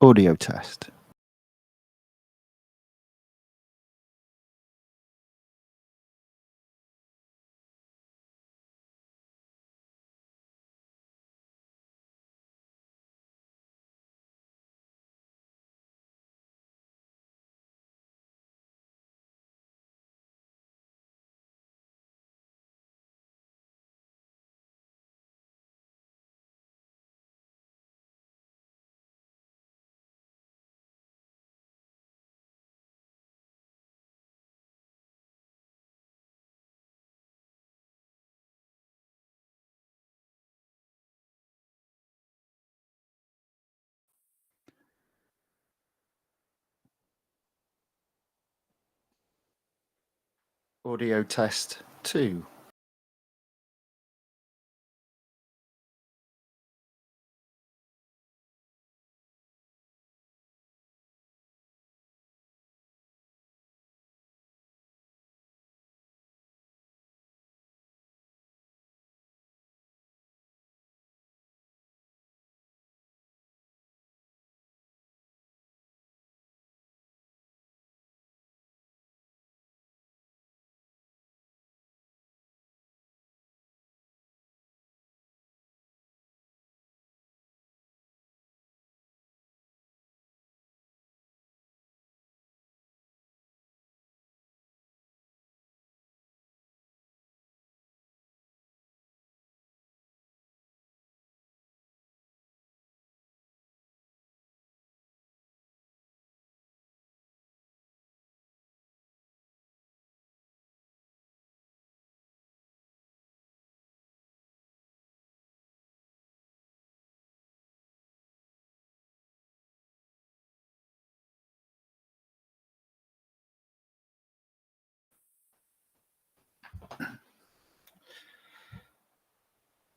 Audio test. Audio test 2.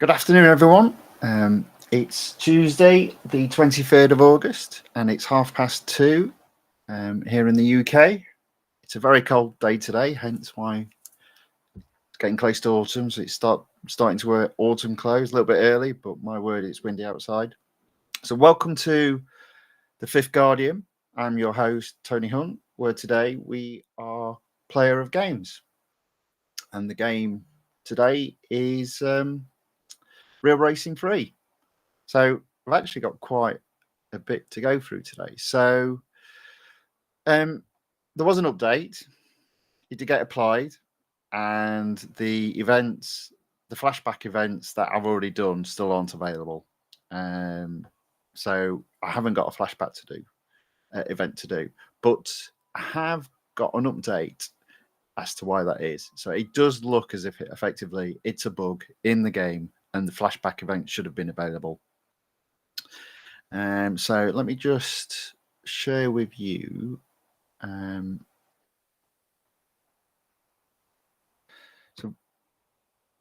Good afternoon, everyone. It's Tuesday, the 23rd of August, and it's 2:30 here in the UK. It's a very cold day today, hence why it's getting close to autumn. So it's starting to wear autumn clothes a little bit early, but my word, it's windy outside. So welcome to the Fifth Guardian. I'm your host, Tony Hunt, where today we are player of games. And the game today is Real Racing 3. So I've actually got quite a bit to go through today. So there was an update. It did get applied, and the events, the flashback events that I've already done, still aren't available. So I haven't got a flashback to do, event to do, but I have got an update as to why that is. So it does look as if it's a bug in the game, and the flashback event should have been available. So let me just share with you. So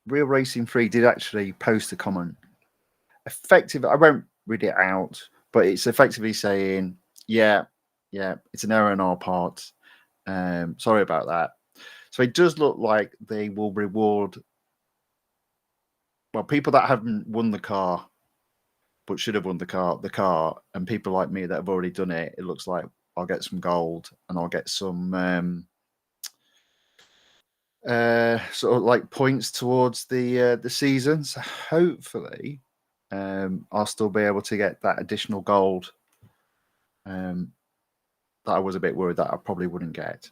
Real Racing 3 did actually post a comment. I won't read it out, but it's effectively saying, yeah, it's an error on our part. Sorry about that. So it does look like they will reward, well, people that haven't won the car but should have won the car, and people like me that have already done it. It looks like I'll get some gold and I'll get some sort of like points towards the season. So hopefully, I'll still be able to get that additional gold. That I was a bit worried that I probably wouldn't get.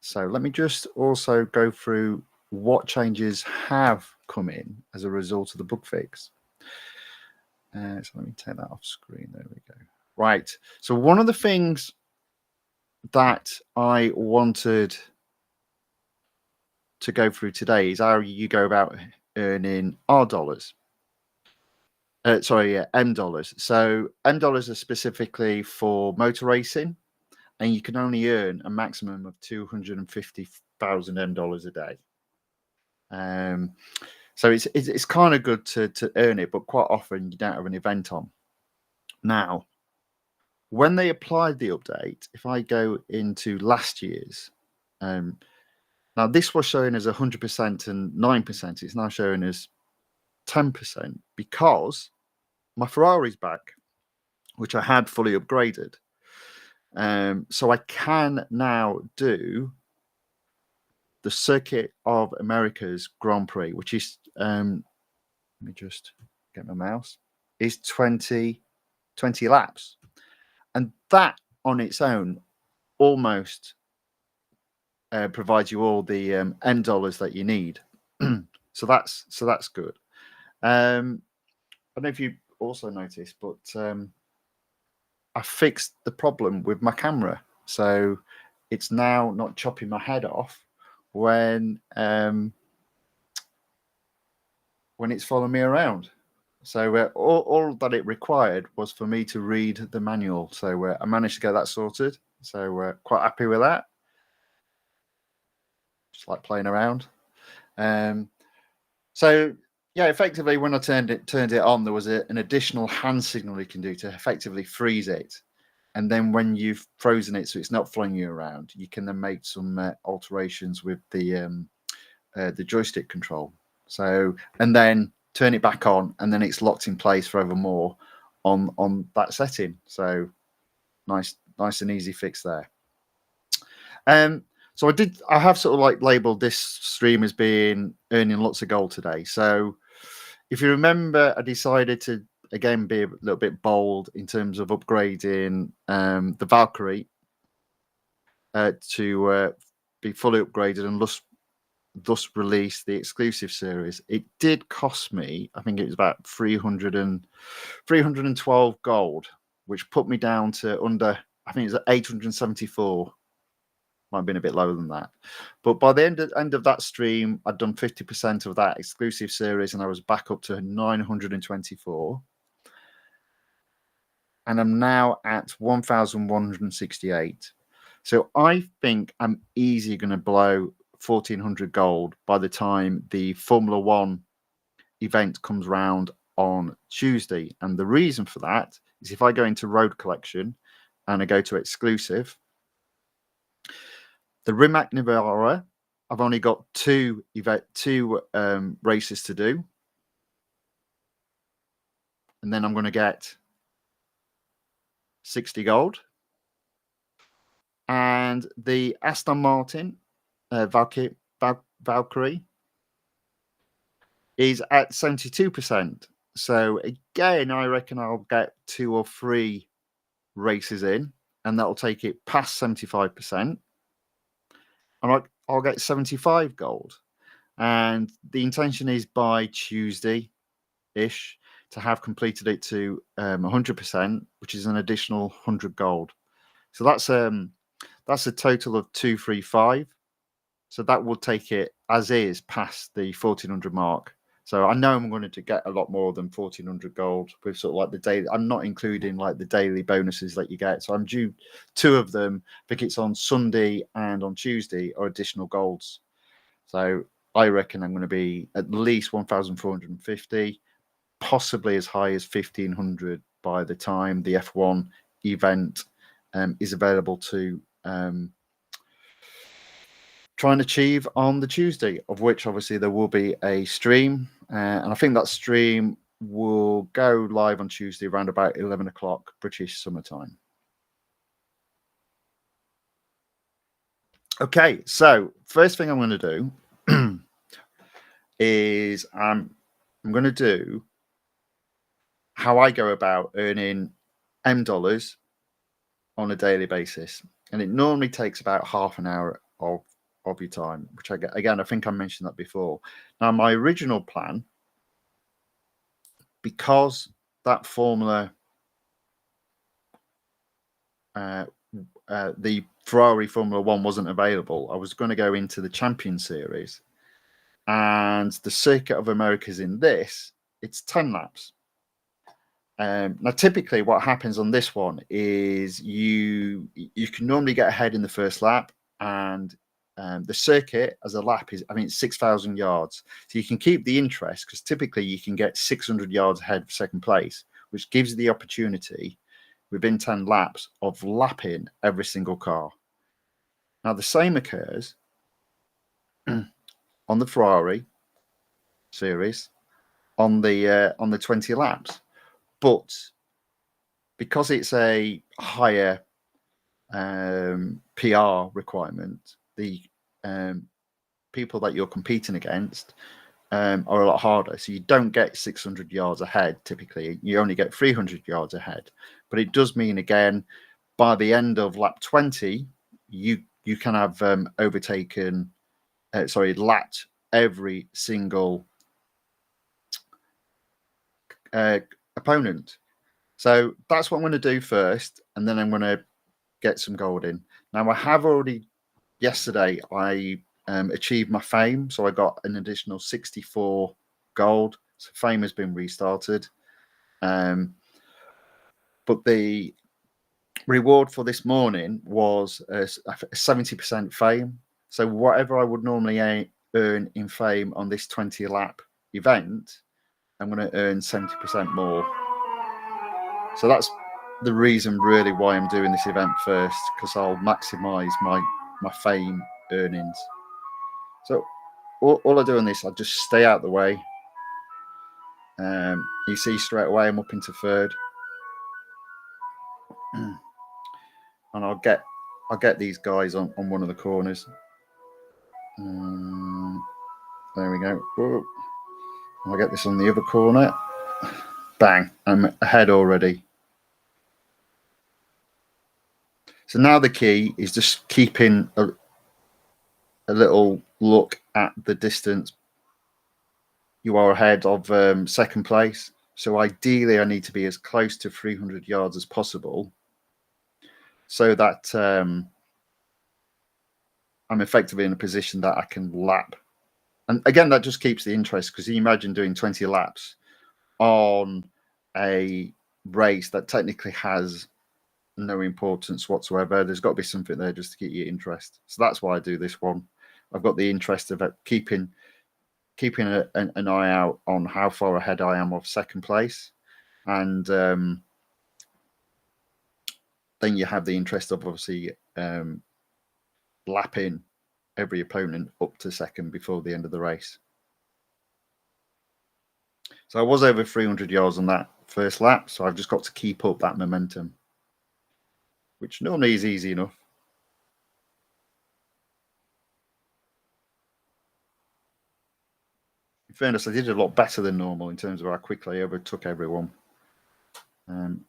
So let me just also go through what changes have come in as a result of the bug fix. So let me take that off screen. There we go. Right. So one of the things that I wanted to go through today is how you go about earning R dollars. M dollars. So M dollars are specifically for motor racing, and you can only earn a maximum of 250,000 M dollars a day. So it's kind of good to earn it, but quite often you don't have an event on. Now, when they applied the update, if I go into last year's, now this was showing as 100% and 9%. It's now showing as 10% because my Ferrari's back. which I had fully upgraded. So I can now do the Circuit of America's Grand Prix, which is, let me just get my mouse, is 20 laps. And that on its own almost provides you all the end dollars that you need. so that's good. I don't know if you also noticed, but I fixed the problem with my camera, so it's now not chopping my head off when it's following me around. So all that it required was for me to read the manual. So I managed to get that sorted. So quite happy with that. Just like playing around. So yeah, effectively when I turned it on, there was an additional hand signal you can do to effectively freeze it. And then when you've frozen it so it's not flying you around, you can then make some alterations with the joystick control. So, and then turn it back on, and then it's locked in place forevermore on that setting. So nice and easy fix there. So I have sort of like labeled this stream as being earning lots of gold today. So if you remember, I decided to again be a little bit bold in terms of upgrading the Valkyrie to be fully upgraded and thus release the exclusive series. It did cost me, I think it was about 312 gold, which put me down to under, I think it was 874. Might have been a bit lower than that. But by the end of that stream, I'd done 50% of that exclusive series and I was back up to 924. And I'm now at 1,168. So I think I'm easily going to blow 1,400 gold by the time the Formula One event comes round on Tuesday. And the reason for that is if I go into Road Collection and I go to Exclusive, the Rimac Navara, I've only got two races to do. And then I'm going to get 60 gold. And the Aston Martin Valkyrie is at 72%. So again, I reckon I'll get 2 or 3 races in, and that'll take it past 75%. And I'll get 75 gold. And the intention is by Tuesday-ish to have completed it to 100%, which is an additional 100 gold. So that's a total of 235. So that will take it as is past the 1,400 mark. So I know I'm going to get a lot more than 1,400 gold with sort of like the daily. I'm not including like the daily bonuses that you get. So I'm due 2 of them. I think it's on Sunday and on Tuesday are additional golds. So I reckon I'm going to be at least 1,450, possibly as high as 1,500 by the time the F1 event is available to try and achieve on the Tuesday, of which obviously there will be a stream. And I think that stream will go live on Tuesday around about 11 o'clock British summertime. Okay, so first thing I'm going to do is I'm going to do how I go about earning M dollars on a daily basis. And it normally takes about half an hour of your time, which I think I mentioned that before. Now, my original plan, because that Formula, the Ferrari Formula One wasn't available, I was going to go into the Champion Series, and the Circuit of America's in this. It's 10 laps. Now, typically, what happens on this one is you can normally get ahead in the first lap, and the circuit as a lap is, I mean, it's 6,000 yards. So you can keep the interest because typically you can get 600 yards ahead of second place, which gives you the opportunity within 10 laps of lapping every single car. Now, the same occurs on the Ferrari series on the 20 laps. But because it's a higher PR requirement, the people that you're competing against are a lot harder. So you don't get 600 yards ahead typically. You only get 300 yards ahead. But it does mean, again, by the end of lap 20, you can have overtaken, lapped every single opponent. So that's what I'm going to do first, and then I'm going to get some gold in. Now, I have already, yesterday, I achieved my fame, so I got an additional 64 gold. So fame has been restarted. But the reward for this morning was a 70% fame. So whatever I would normally earn in fame on this 20 lap event, I'm going to earn 70% more. So that's the reason really why I'm doing this event first, because I'll maximize my fame earnings. So all I do on this, I just stay out the way. You see straight away I'm up into third. And I'll get these guys on one of the corners. There we go. Whoa. I'll get this on the other corner. Bang, I'm ahead already. So now the key is just keeping a little look at the distance you are ahead of second place. So ideally I need to be as close to 300 yards as possible, so that I'm effectively in a position that I can lap. And again, that just keeps the interest, because you imagine doing 20 laps on a race that technically has no importance whatsoever. There's got to be something there just to keep your interest. So that's why I do this one. I've got the interest of keeping an eye out on how far ahead I am of second place, and then you have the interest of obviously lapping every opponent up to second before the end of the race. So I was over 300 yards on that first lap, so I've just got to keep up that momentum, which normally is easy enough. In fairness, I did a lot better than normal in terms of how quickly I overtook everyone.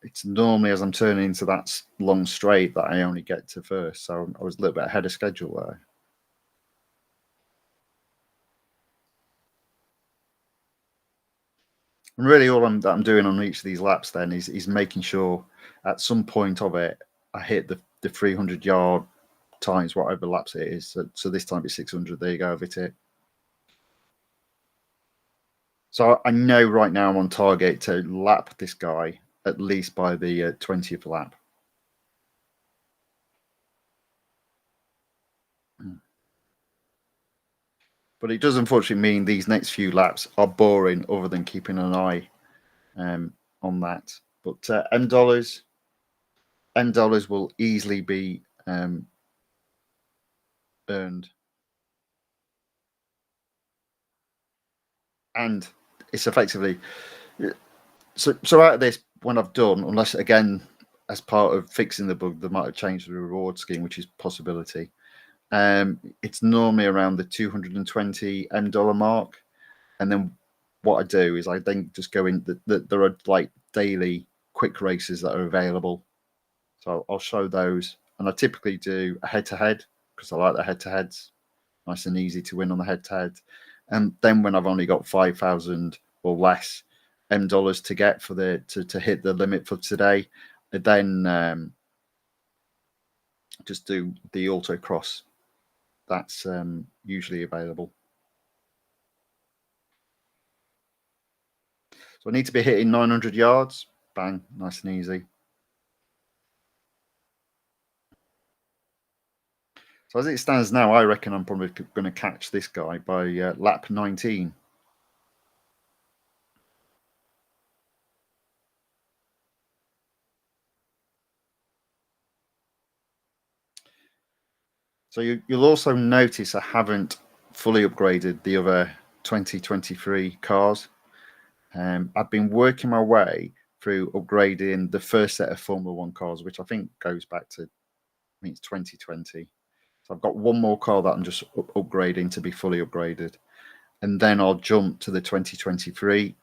It's normally as I'm turning into that long straight that I only get to first, so I was a little bit ahead of schedule there. And really all that I'm doing on each of these laps then is making sure at some point of it I hit the 300 yard times whatever laps it is. So this time it's 600. There you go, I've hit it. So I know right now I'm on target to lap this guy at least by the 20th lap. But it does unfortunately mean these next few laps are boring, other than keeping an eye on that. But M dollars will easily be earned. And it's effectively, so out of this, when I've done, unless again, as part of fixing the bug, they might have changed the reward scheme, which is a possibility. It's normally around the 220 M dollar mark. And then what I do is I then just go in, there are like daily quick races that are available. So I'll show those. And I typically do a head-to-head, because I like the head-to-heads. Nice and easy to win on the head-to-head. And then when I've only got 5,000 or less M dollars to get for to hit the limit for today, I then just do the autocross. That's usually available. So I need to be hitting 900 yards. Bang, nice and easy. So as it stands now, I reckon I'm probably going to catch this guy by lap 19. So you'll also notice I haven't fully upgraded the other 2023 cars. I've been working my way through upgrading the first set of Formula One cars, which I think goes back to, I think it's 2020. So I've got one more car that I'm just upgrading to be fully upgraded. And then I'll jump to the 2023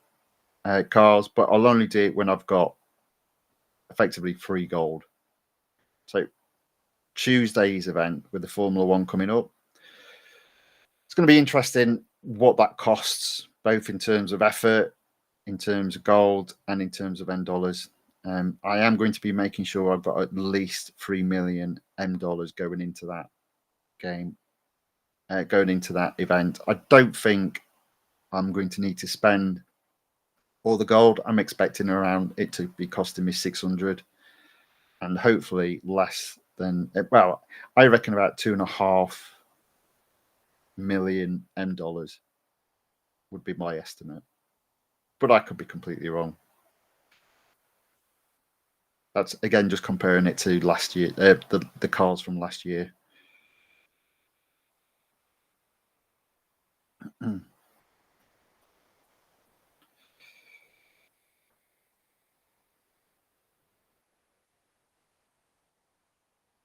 cars, but I'll only do it when I've got effectively free gold. So Tuesday's event with the Formula One coming up, it's going to be interesting what that costs, both in terms of effort, in terms of gold, and in terms of M dollars. I am going to be making sure I've got at least 3 million M dollars going into that game, going into that event. I don't think I'm going to need to spend all the gold. I'm expecting around it to be costing me 600, and hopefully less than, well, I reckon about 2.5 million M dollars would be my estimate, but I could be completely wrong. That's again just comparing it to last year, the cars from last year.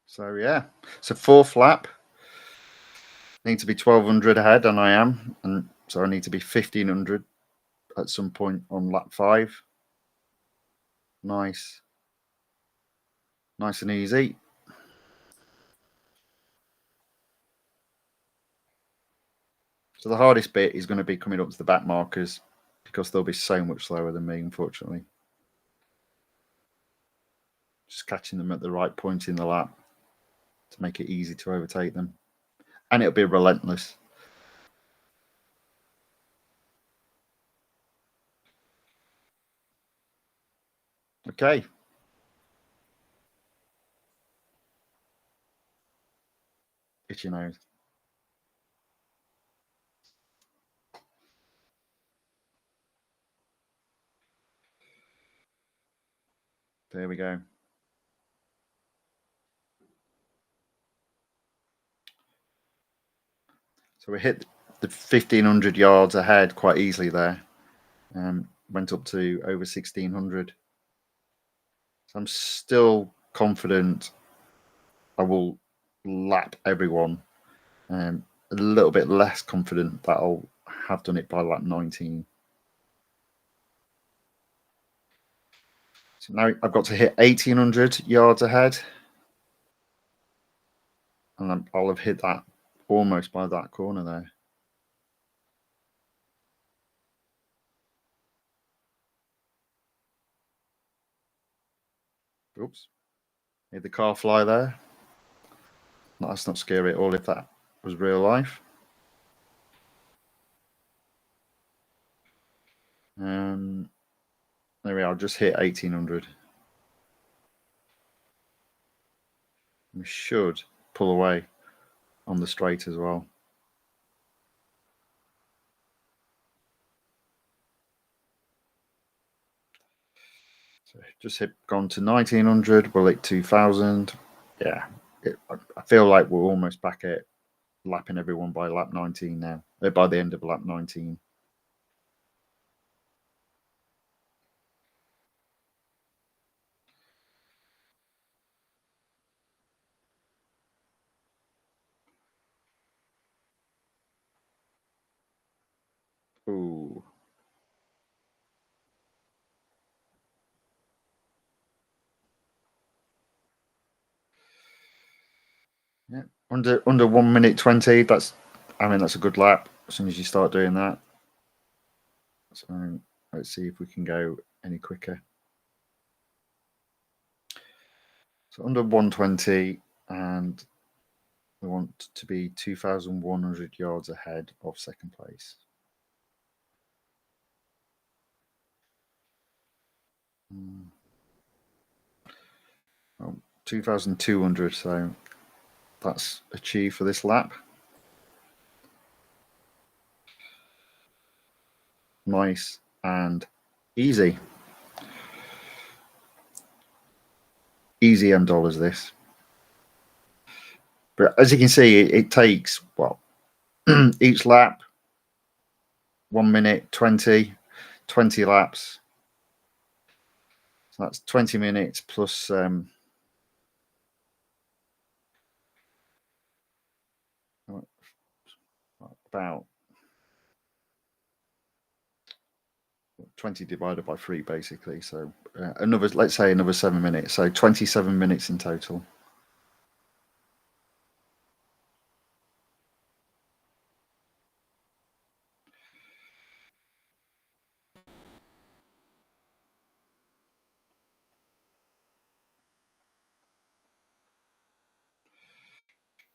So yeah, so fourth lap, need to be 1200 ahead, and I am, and so I need to be 1500 at some point on lap 5. Nice and easy. So the hardest bit is going to be coming up to the back markers, because they'll be so much slower than me, unfortunately. Just catching them at the right point in the lap to make it easy to overtake them. And it'll be relentless. Okay. Itchy nose. There we go. So we hit the 1500 yards ahead quite easily there. Went up to over 1600. So I'm still confident I will lap everyone. A little bit less confident that I'll have done it by lap 19. So now I've got to hit 1800 yards ahead. And I'll have hit that almost by that corner there. Oops. Made the car fly there. That's not scary at all if that was real life. There we are, just hit 1800. We should pull away on the straight as well. So just gone to 1900, we'll hit 2000. Yeah, I feel like we're almost back at lapping everyone by lap 19 now, by the end of lap 19. Ooh. Yeah, under 1 minute 20. That's a good lap as soon as you start doing that. So let's see if we can go any quicker. So under 120, and we want to be 2,100 yards ahead of second place. 2,200, so that's achieved for this lap. Nice and easy. Easy M dollars this. But as you can see, it takes, well, each lap, 1 minute 20 laps. that's 20 minutes plus about 20 divided by 3, basically. So let's say another 7 minutes. So 27 minutes in total.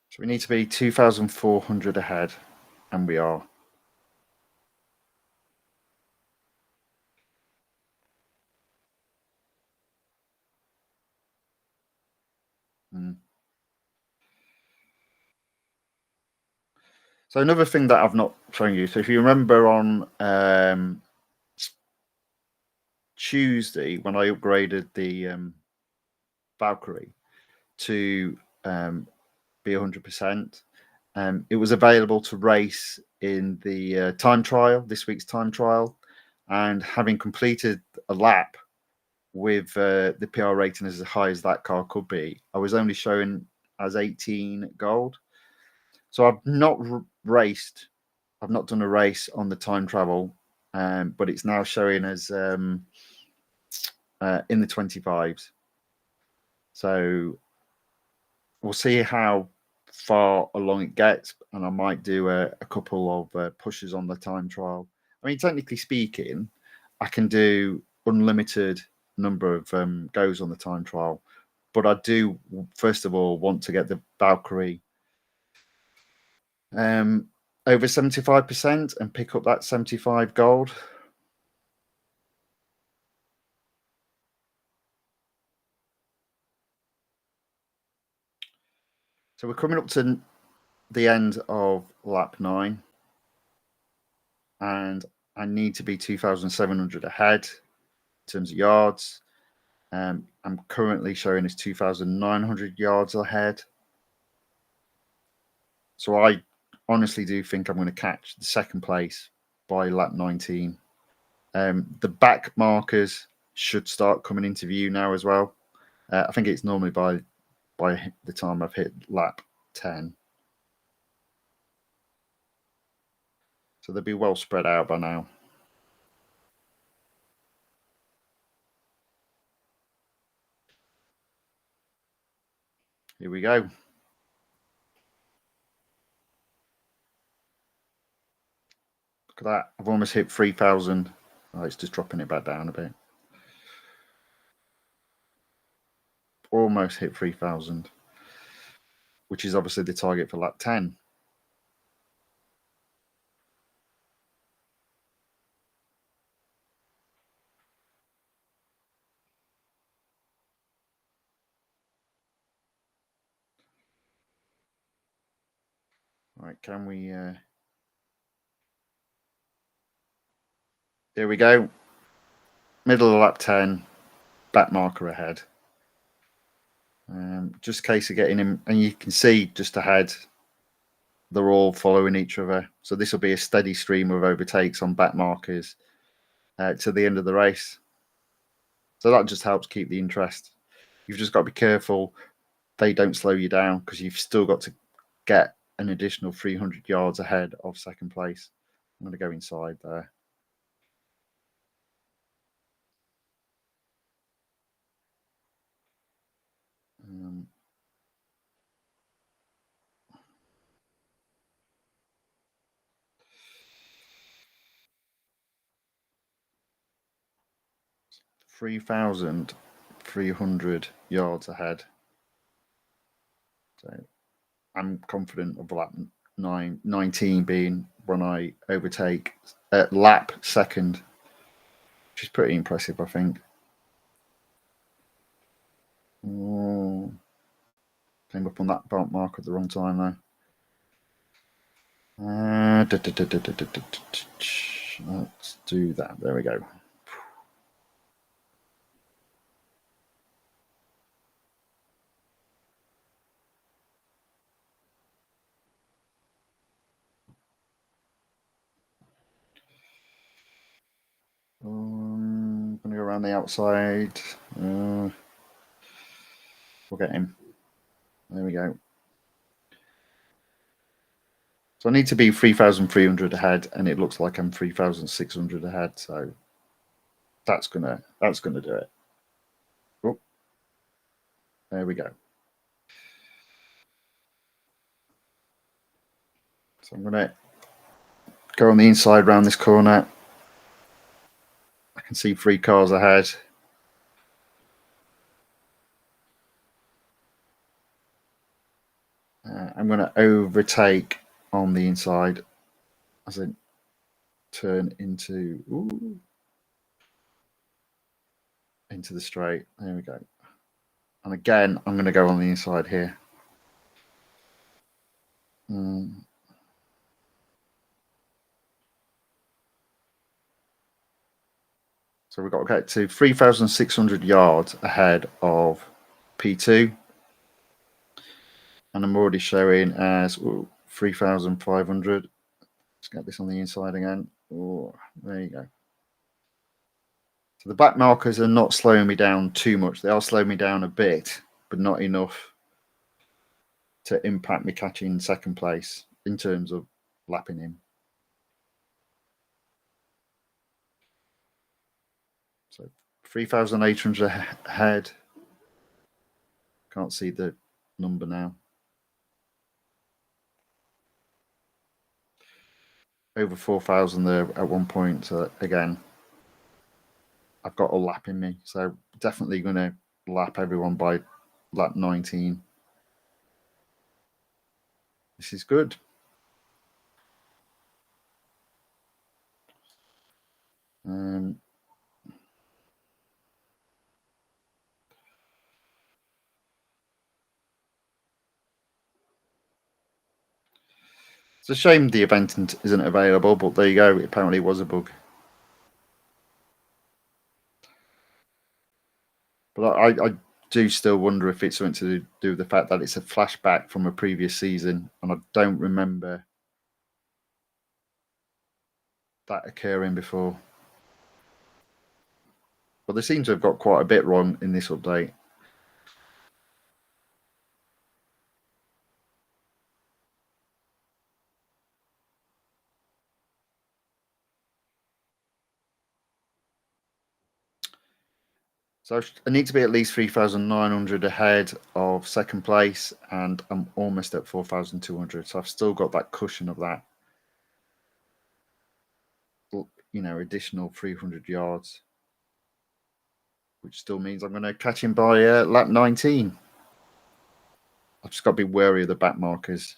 So we need to be 2,400 ahead, and we are. Mm. So another thing that I've not shown you. So if you remember on Tuesday when I upgraded the Valkyrie to be 100%, it was available to race in the time trial, this week's time trial, and having completed a lap with the PR rating as high as that car could be, I was only showing as 18 gold. So I've not raced. I've not done a race on the time travel, but it's now showing as in the 25s. So we'll see how far along it gets, and I might do a couple of pushes on the time trial. I mean, technically speaking, I can do unlimited number of goes on the time trial, but I do first of all want to get the Valkyrie over 75% and pick up that 75 gold. So we're coming up to the end of lap 9, and I need to be 2,700 ahead in terms of yards. I'm currently showing as 2,900 yards ahead. So I honestly do think I'm going to catch the second place by lap 19. The back markers should start coming into view now as well. I think it's normally by the time I've hit lap 10. So they'll be well spread out by now. Here we go. Look at that. I've almost hit 3,000. Oh, it's just dropping it back down a bit. Almost hit 3,000, which is obviously the target for lap 10. Right, can we... There we go. Middle of lap 10, back marker ahead. Just a case of getting him, and you can see just ahead, they're all following each other. So this will be a steady stream of overtakes on back markers to the end of the race. So that just helps keep the interest. You've just got to be careful they don't slow you down, because you've still got to get an additional 300 yards ahead of second place. I'm going to go inside there. 3,300 yards ahead. So I'm confident of lap 19 being when I overtake lap second, which is pretty impressive, I think. Oh, came up on that bump mark at the wrong time though. Let's do that. There we go. I'm going to go around around the outside. We'll get him. There we go. So I need to be 3,300 ahead, and it looks like I'm 3,600 ahead. So that's gonna do it. Oh, there we go. So I'm gonna go on the inside round this corner. I can see 3 cars ahead. I'm going to overtake on the inside as I turn into the straight. There we go. And again, I'm going to go on the inside here. So we've got to get to 3,600 yards ahead of P2. And I'm already showing as 3,500. Let's get this on the inside again. Oh, there you go. So the back markers are not slowing me down too much. They are slowing me down a bit, but not enough to impact me catching second place in terms of lapping him. So 3,800 ahead. Can't see the number now. Over 4,000 there at one point. Again, I've got a lap in me. So definitely going to lap everyone by lap 19. This is good. It's a shame the event isn't available, but there you go. It apparently was a bug. But I do still wonder if it's something to do with the fact that it's a flashback from a previous season, and I don't remember that occurring before. But they seem to have got quite a bit wrong in this update. So I need to be at least 3,900 ahead of second place, and I'm almost at 4,200. So I've still got that cushion of that, additional 300 yards, which still means I'm going to catch him by lap 19. I've just got to be wary of the back markers.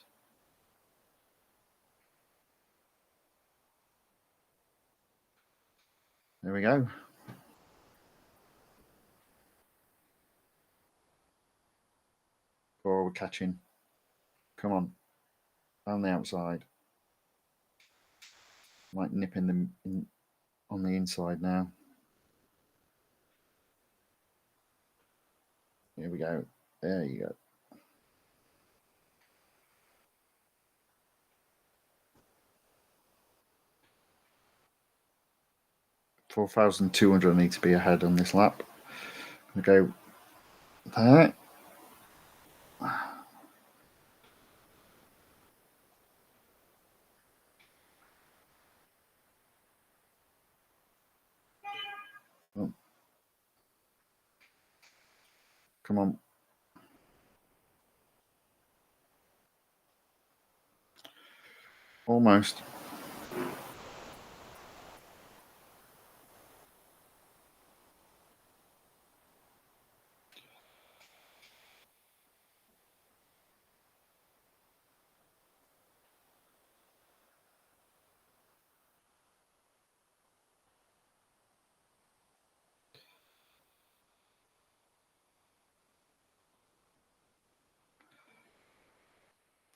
There we go. Or we're catching. Come on. On the outside. Might nip in them on the inside now. Here we go. There you go. $4,200 I need to be ahead on this lap. We go there. Oh. Come on. Almost.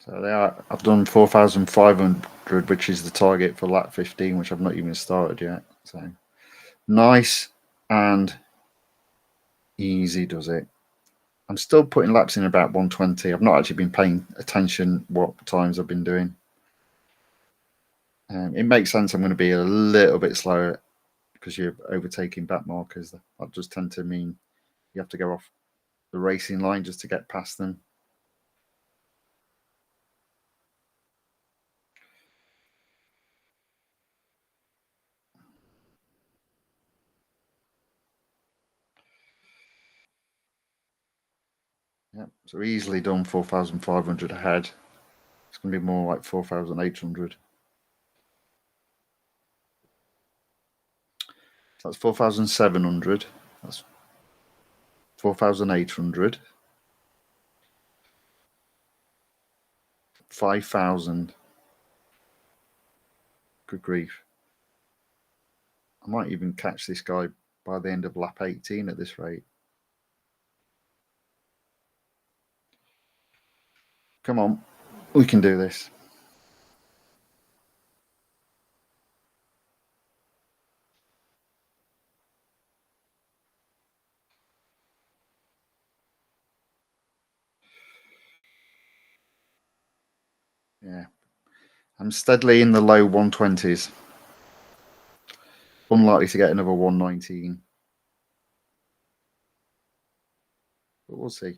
So they are. I've done 4,500, which is the target for lap 15, which I've not even started yet. So nice and easy does it. I'm still putting laps in about 120. I've not actually been paying attention what times I've been doing. It makes sense I'm going to be a little bit slower because you're overtaking back markers. That does tend to mean you have to go off the racing line just to get past them. Yeah, so easily done 4,500 ahead. It's going to be more like 4,800. So that's 4,700. That's 4,800. 5,000. Good grief. I might even catch this guy by the end of lap 18 at this rate. Come on, we can do this. Yeah, I'm steadily in the low 120s. Unlikely to get another 119. But we'll see.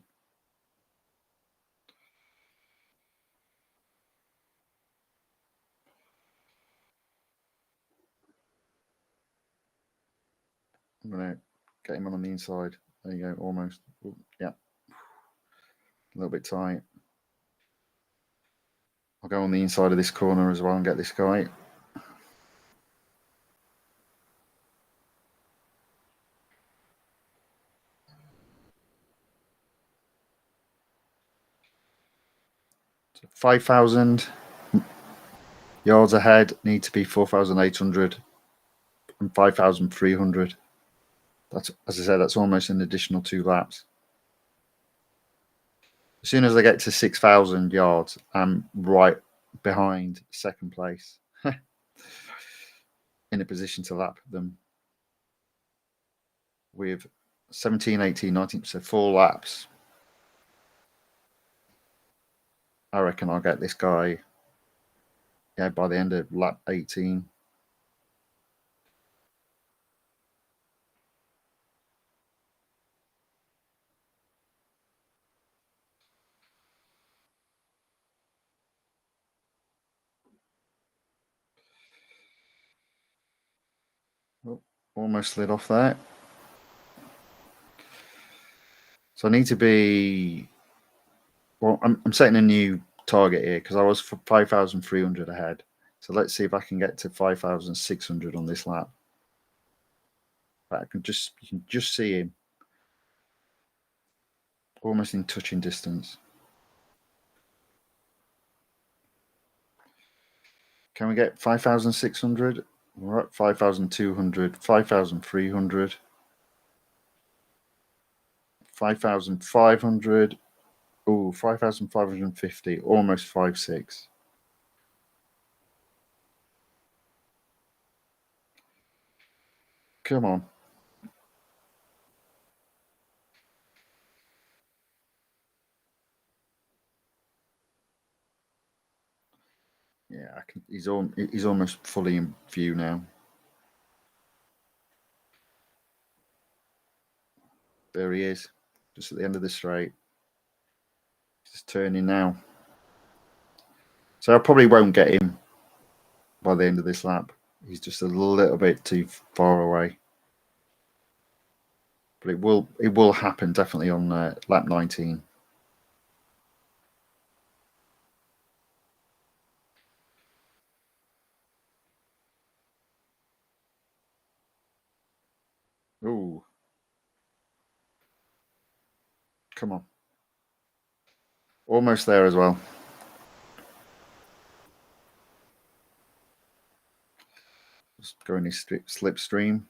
I'm going to get him on the inside. There you go, almost. Ooh, yeah. A little bit tight. I'll go on the inside of this corner as well and get this guy. So 5,000 yards ahead, need to be 4,800 and 5,300. That's, as I said, that's almost an additional 2 laps. As soon as I get to 6,000 yards, I'm right behind second place in a position to lap them with 17, 18, 19, so 4 laps. I reckon I'll get this guy by the end of lap 18. Oh, almost slid off there. So I need to be, well, I'm setting a new target here because I was 5,300 ahead. So let's see if I can get to 5,600 on this lap. But you can just see him almost in touching distance. Can we get 5,600? We're at 5,200, 5,300, 5,500. Oh, 5,550, almost 5,600. Come on. Yeah, he's almost fully in view now. There he is, just at the end of the straight. Just turning now. So I probably won't get him by the end of this lap. He's just a little bit too far away. But it will happen definitely on lap 19. Ooh. Come on. Almost there as well. Just going his slipstream.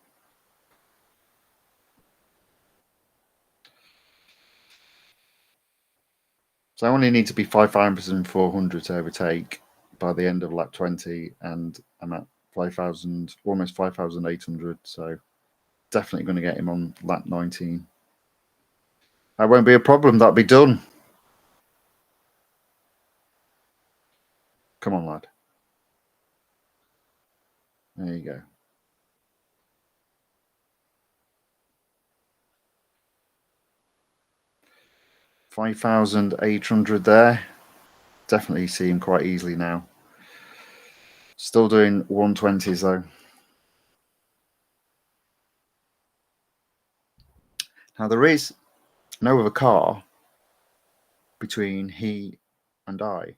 So I only need to be 5,400 to overtake by the end of lap 20, and I'm at 5,000, almost 5,800. So definitely going to get him on lap 19. That won't be a problem. That'll be done. Come on, lad. There you go. 5,800 there. Definitely see him quite easily now. Still doing 120s though. Now there is no other car between he and I.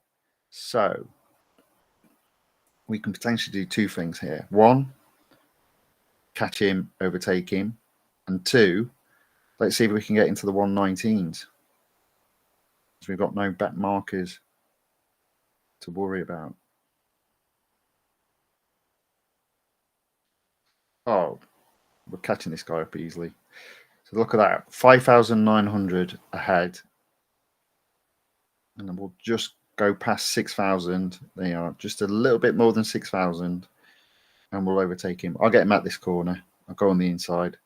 So we can potentially do two things here. One, catch him, overtake him. And two, let's see if we can get into the 119s. So we've got no bet markers to worry about. Oh, we're catching this guy up easily. So look at that, 5,900 ahead. And then we'll just go past 6,000. They are just a little bit more than 6,000. And we'll overtake him. I'll get him at this corner. I'll go on the inside.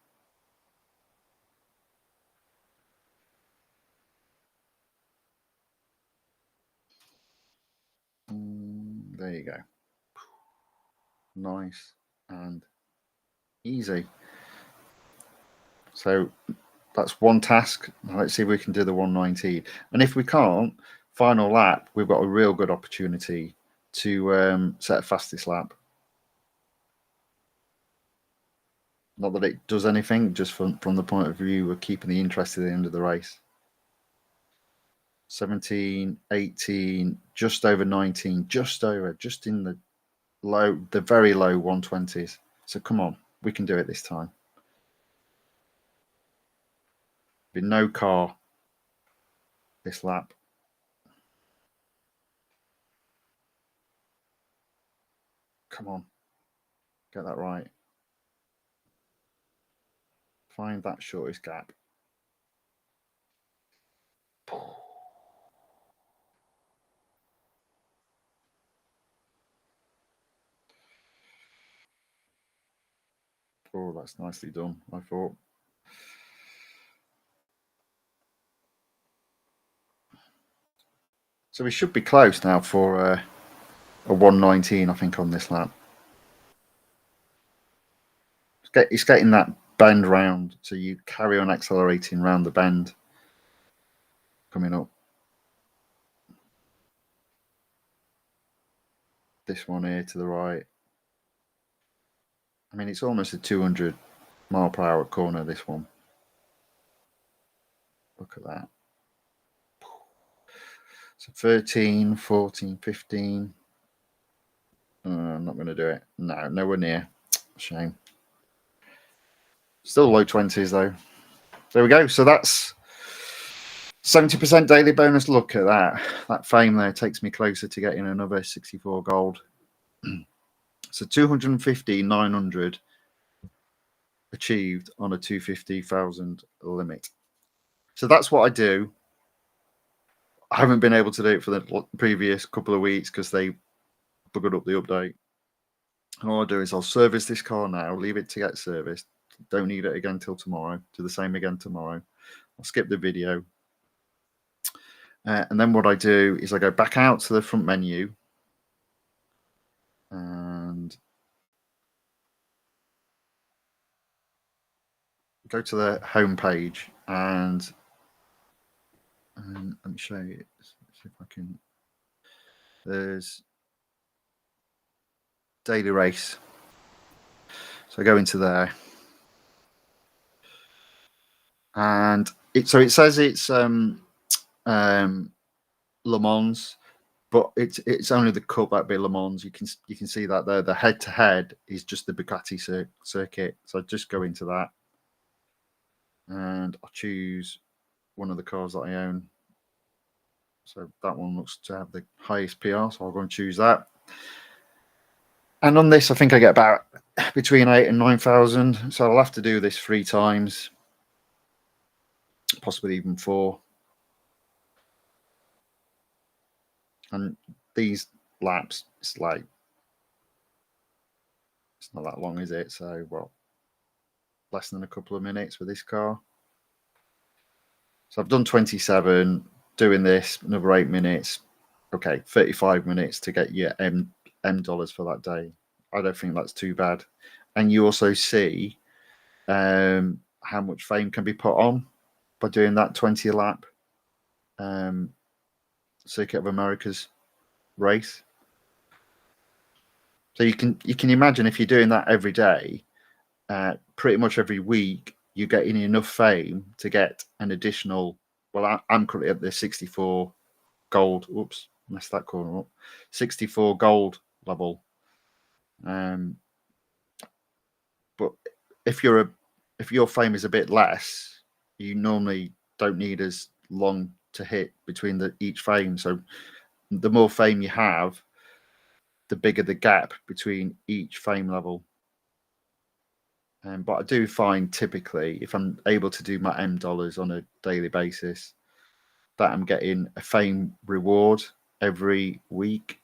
There you go. Nice and easy. So that's one task. Let's see if we can do the 119. And if we can't, final lap, we've got a real good opportunity to set a fastest lap. Not that it does anything, just from the point of view of keeping the interest at the end of the race. 17, 18, just over 19, just in the very low 120s. So come on, we can do it this time. Be no car this lap. Come on, get that right. Find that shortest gap. Oh, that's nicely done, I thought. So we should be close now for a 119, I think, on this lap. It's getting that bend round, so you carry on accelerating round the bend coming up. This one here to the right. I mean, it's almost a 200 mile per hour corner, this one. Look at that. So 13, 14, 15. I'm not going to do it. No, nowhere near. Shame. Still low 20s though. There we go. So that's 70% daily bonus. Look at that. That fame there takes me closer to getting another 64 gold. So 250, 900 achieved on a 250,000 limit. So that's what I do. I haven't been able to do it for the previous couple of weeks because they buggered up the update. And all I do is I'll service this car now, leave it to get serviced. Don't need it again till tomorrow. Do the same again tomorrow. I'll skip the video. And then what I do is I go back out to the front menu and go to the home page and let me show you. See if I can. There's daily race. So I go into there. And it says it's Le Mans, but it's only the Cup that be Le Mans. You can see that there. The head-to-head is just the Bugatti circuit. So I just go into that, and I'll choose one of the cars that I own. So that one looks to have the highest PR, so I'll go and choose that. And on this, I think I get about between 8,000 and 9,000. So I'll have to do this 3 times. Possibly even 4. And these laps, it's not that long, is it? So, well, less than a couple of minutes with this car. So I've done 27, doing this, another 8 minutes. Okay, 35 minutes to get your M dollars for that day. I don't think that's too bad. And you also see how much fame can be put on by doing that 20 lap. Circuit of America's race. So you can imagine if you're doing that every day, pretty much every week, you're getting enough fame to get an additional. Well, I'm currently at the 64 gold. Whoops, messed that corner up. 64 gold level. But if your fame is a bit less, you normally don't need as long to hit between each fame. So the more fame you have, the bigger the gap between each fame level. But I do find typically, if I'm able to do my M dollars on a daily basis, that I'm getting a fame reward every week,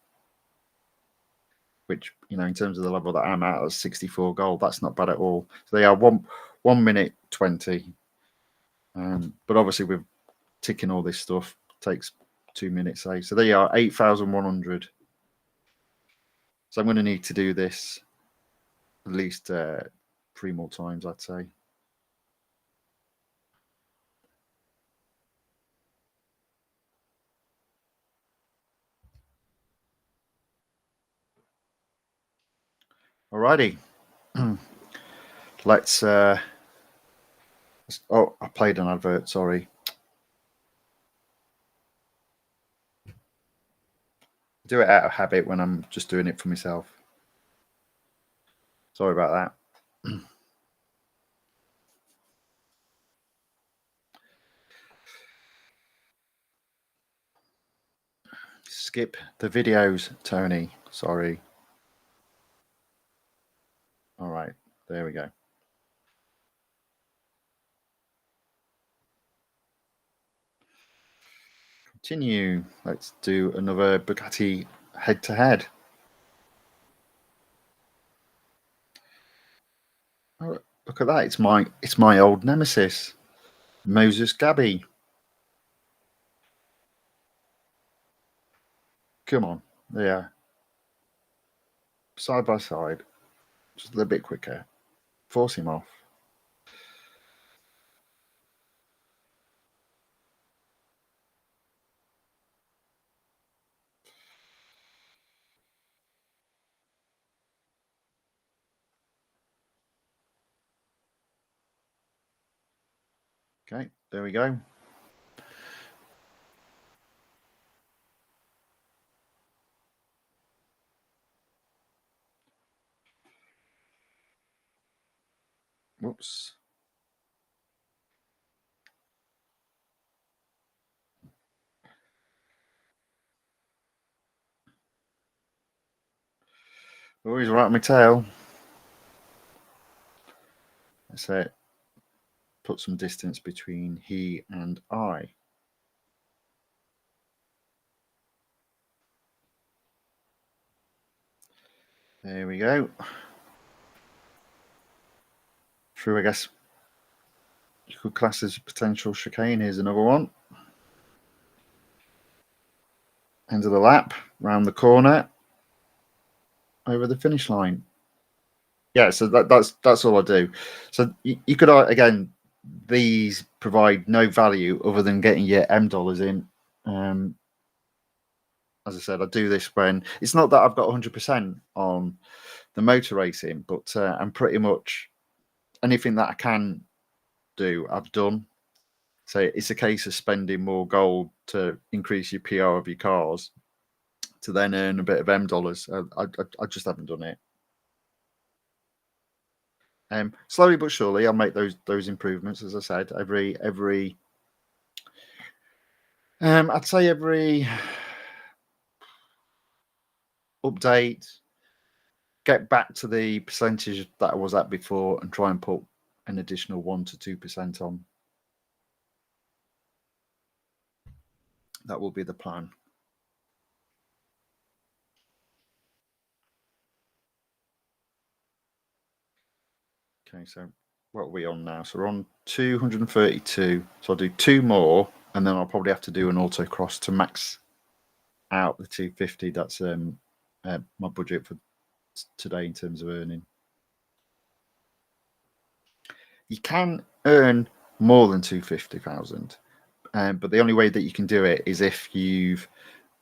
which, in terms of the level that I'm at 64 gold, that's not bad at all. So they are 1 minute 20. But obviously with ticking all this stuff takes 2 minutes, say. So they are 8,100. So I'm going to need to do this at least 3 more times, I'd say. Alrighty. Let's. Oh, I played an advert. Sorry. Do it out of habit when I'm just doing it for myself. Sorry about that. Skip the videos, Tony. Sorry. All right. There we go. Continue. Let's do another Bugatti head-to-head. Oh, look at that. It's my old nemesis, Moses Gabby. Come on. Yeah. Side by side. Just a little bit quicker. Force him off. Okay, there we go. Whoops. Oh, he's right on my tail. That's it. Put some distance between he and I. There we go. Through, I guess, you could class as a potential chicane. Here's another one. End of the lap, round the corner, over the finish line. Yeah, so that's all I do. So you could, again, these provide no value other than getting your M dollars in. As I said, I do this when it's not that I've got 100% on the motor racing, but I'm pretty much anything that I can do, I've done. So it's a case of spending more gold to increase your PR of your cars to then earn a bit of M dollars. I just haven't done it. Slowly but surely, I'll make those improvements. As I said, I'd say every update, get back to the percentage that I was at before, and try and put an additional 1 to 2% on. That will be the plan. Okay, so what are we on now? So we're on 232. So I'll do 2 more, and then I'll probably have to do an autocross to max out the 250. That's my budget for today in terms of earning. You can earn more than 250,000, but the only way that you can do it is if you've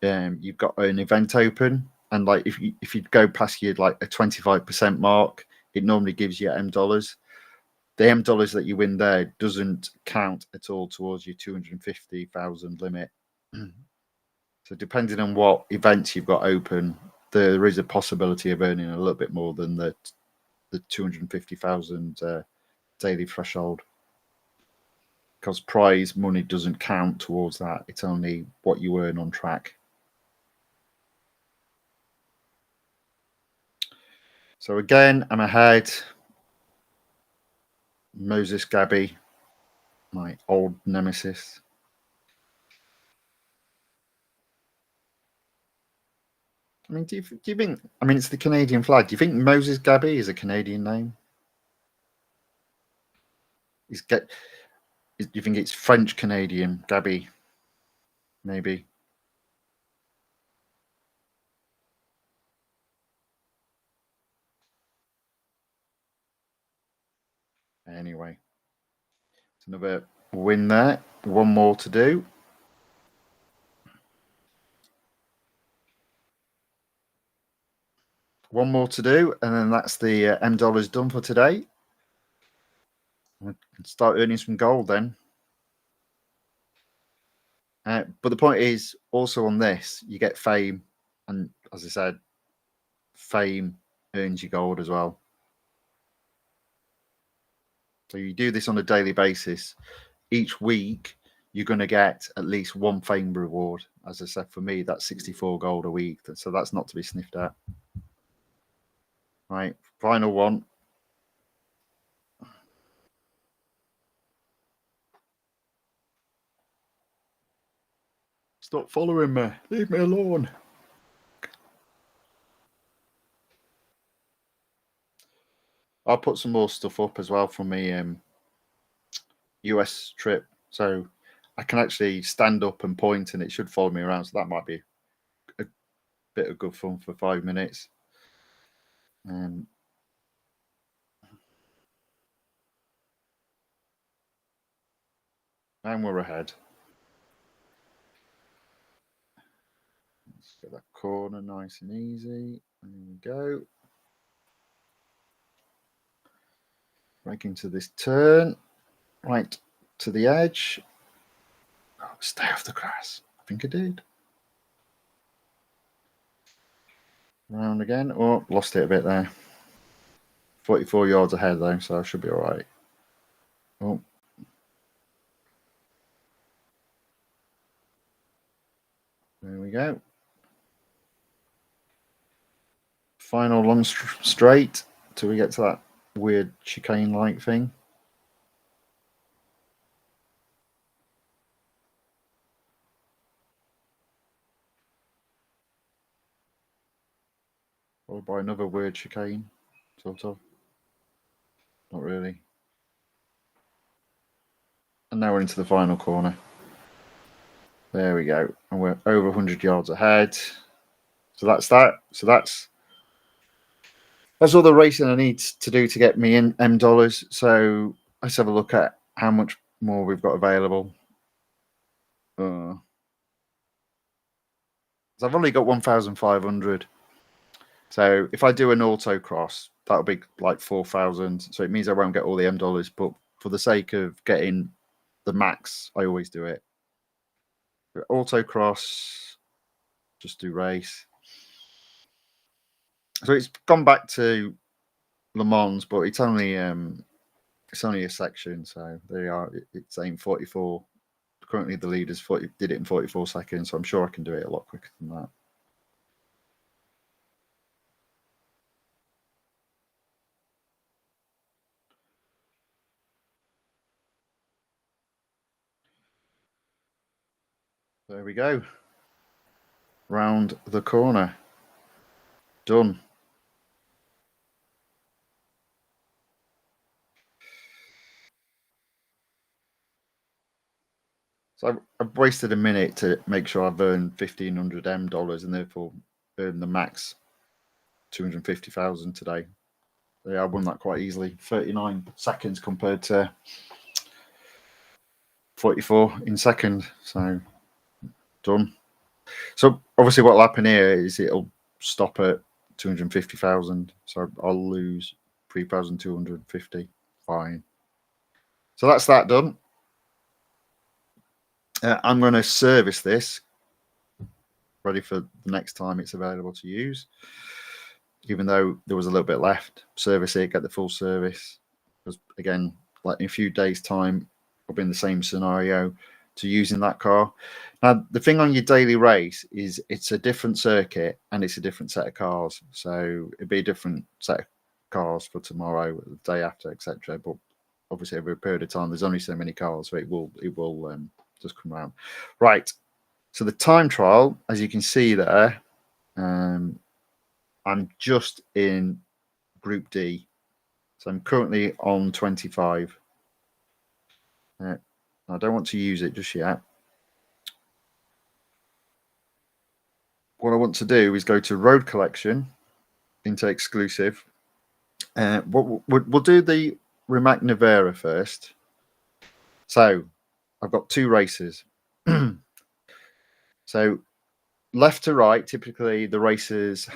got an event open, and like if you go past your like a 25% mark, it normally gives you $M. The $M that you win there doesn't count at all towards your 250,000 limit. So depending on what events you've got open, there is a possibility of earning a little bit more than the 250,000 daily threshold, because prize money doesn't count towards that. It's only what you earn on track. So again, I'm ahead. Moses Gabby, my old nemesis. I mean, do you think? I mean, it's the Canadian flag. Do you think Moses Gabby is a Canadian name? Do you think it's French Canadian Gabby? Maybe. Anyway, it's another win there. One more to do. One more to do, and then that's the $M done for today. We'll start earning some gold then. But the point is, also on this, you get fame, and as I said, fame earns you gold as well. So you do this on a daily basis. Each week, you're going to get at least one fame reward. As I said, for me, that's 64 gold a week. So that's not to be sniffed at. Right, final one. Stop following me. Leave me alone. I'll put some more stuff up as well from my US trip. So I can actually stand up and point and it should follow me around. So that might be a bit of good fun for 5 minutes. And we're ahead. Let's get that corner nice and easy. There we go. Right into this turn. Right to the edge. Oh, stay off the grass. I think I did. Round again. Oh, lost it a bit there. 44 yards ahead though, so I should be all right. Oh. There we go. Final long straight till we get to that weird chicane-like thing. Followed by another weird chicane, sort of. Not really. And now we're into the final corner. There we go. And we're over 100 yards ahead. So that's that. So that's all the racing I need to do to get me in $M. So let's have a look at how much more we've got available. So I've only got 1,500. So if I do an autocross, that'll be like 4,000. So it means I won't get all the $M. But for the sake of getting the max, I always do it. Autocross, just do race. So it's gone back to Le Mans, but it's only a section. So there you are. It's saying 44. Currently, the leaders did it in 44 seconds. So I'm sure I can do it a lot quicker than that. There we go. Round the corner. Done. So I've wasted a minute to make sure I've earned 1,500 $M and therefore earned the max 250,000 today. Yeah, I won that quite easily. 39 seconds compared to 44 in second. So done. So obviously, what will happen here is it'll stop at 250,000. So I'll lose 3,250. Fine. So that's that done. I'm going to service this, ready for the next time it's available to use. Even though there was a little bit left, service it, get the full service. Because again, like in a few days' time, I'll be in the same scenario to using that car. Now, the thing on your daily race is it's a different circuit and it's a different set of cars. So it'd be a different set of cars for tomorrow, the day after, etc. But obviously, over a period of time, there's only so many cars, so it will just come around. Right. So the time trial, as you can see there, I'm just in Group D. So I'm currently on 25. I don't want to use it just yet. What I want to do is go to Road Collection, into Exclusive. We'll do the Rimac Nevera first. So I've got two races. So left to right, typically the races,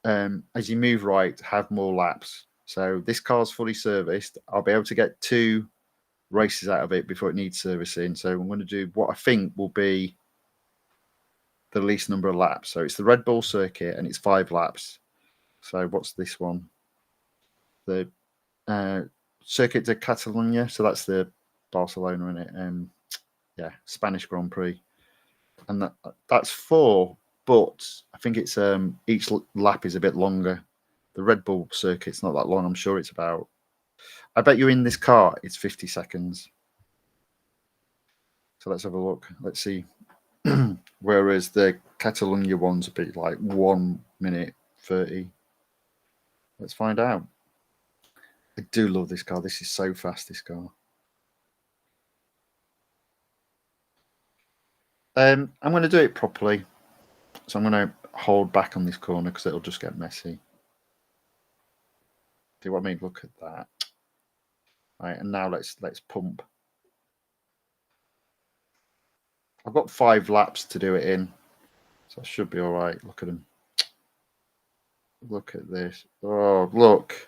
as you move right, have more laps. So this car's fully serviced. I'll be able to get two races out of it before it needs servicing. So I'm going to do what I think will be the least number of laps. So it's the Red Bull circuit and it's 5 laps. So what's this one? The Circuit de Catalunya. So that's the Barcelona in it. Yeah, Spanish Grand Prix. And that's 4, but I think it's each lap is a bit longer. The Red Bull circuit's not that long. I'm sure it's about, I bet you in this car it's 50 seconds. So let's have a look. Let's see. Whereas the Catalunya ones would be like 1 minute 30. Let's find out. I do love this car. This is so fast, this car. I'm going to do it properly. So I'm going to hold back on this corner because it'll just get messy. Do you want me to look at that? Right, and now let's pump. I've got 5 laps to do it in, so I should be all right. Look at them. Look at this. Oh, look.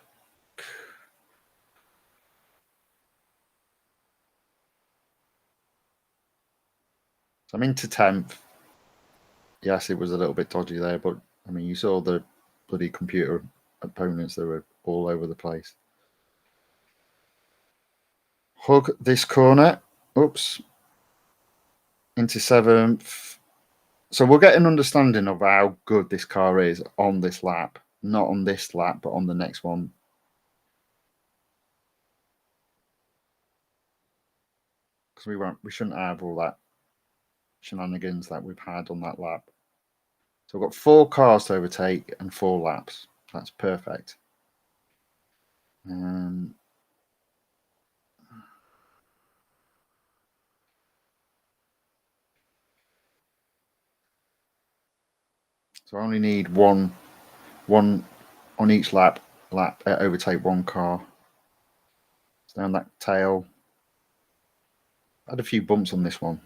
So I'm into 10th. Yes, it was a little bit dodgy there, but I mean, you saw the bloody computer opponents that were all over the place. Hug this corner. Oops. Into 7th. So we'll get an understanding of how good this car is on this lap. Not on this lap, but on the next one. Because we shouldn't have all that shenanigans that we've had on that lap. So we've got 4 cars to overtake and 4 laps. That's perfect. So I only need one on each lap. Overtake 1 car. Down that tail. I had a few bumps on this one.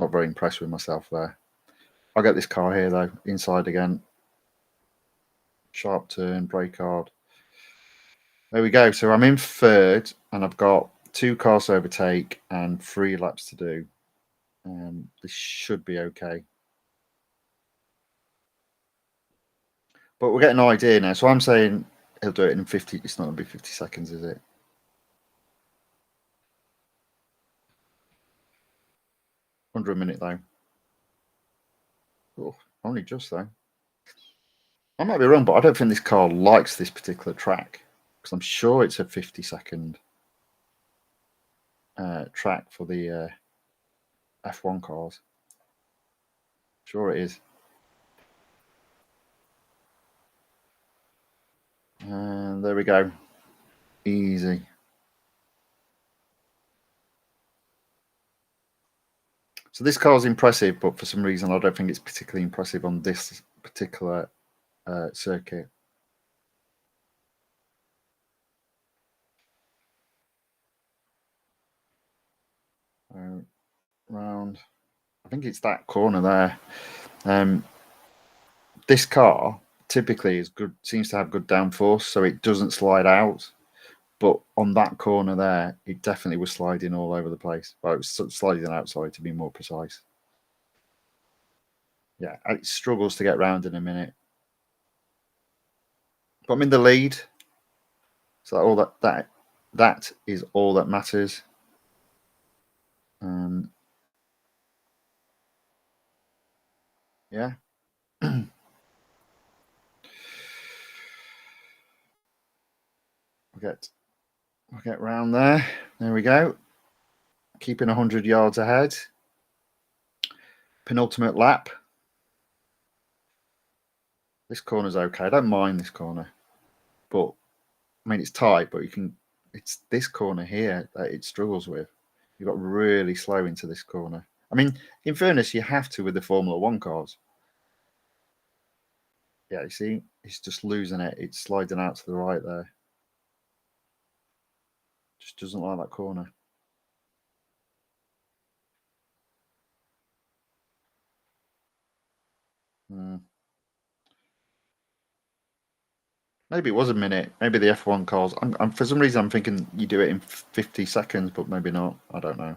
Not very impressed with myself there. I'll get this car here though. Inside again. Sharp turn, brake hard. There we go. So I'm in 3rd and I've got 2 cars to overtake and 3 laps to do. This should be okay. But we're getting an idea now. So I'm saying he'll do it in 50. It's not going to be 50 seconds, is it? Under a minute though. Oh, only just though. I might be wrong, but I don't think this car likes this particular track because I'm sure it's a 50-second track for the F1 cars. Sure it is. And there we go. Easy. So this car is impressive, but for some reason I don't think it's particularly impressive on this particular circuit. So round, I think it's that corner there. This car typically is good, seems to have good downforce, so it doesn't slide out. But on that corner there, it definitely was sliding all over the place. Well, it was sliding outside, to be more precise. Yeah, it struggles to get round in a minute. But I'm in the lead, so all that is all that matters. Yeah. We'll get round there. There we go. Keeping 100 yards ahead. Penultimate lap. This corner's okay. I don't mind this corner, but I mean it's tight. But it's this corner here that it struggles with. You've got really slow into this corner. I mean, in fairness, you have to with the Formula One cars. Yeah, you see, it's just losing it. It's sliding out to the right there. Just doesn't like that corner. Maybe it was a minute. Maybe the F1 cars. I'm for some reason I'm thinking you do it in 50 seconds, but maybe not. I don't know.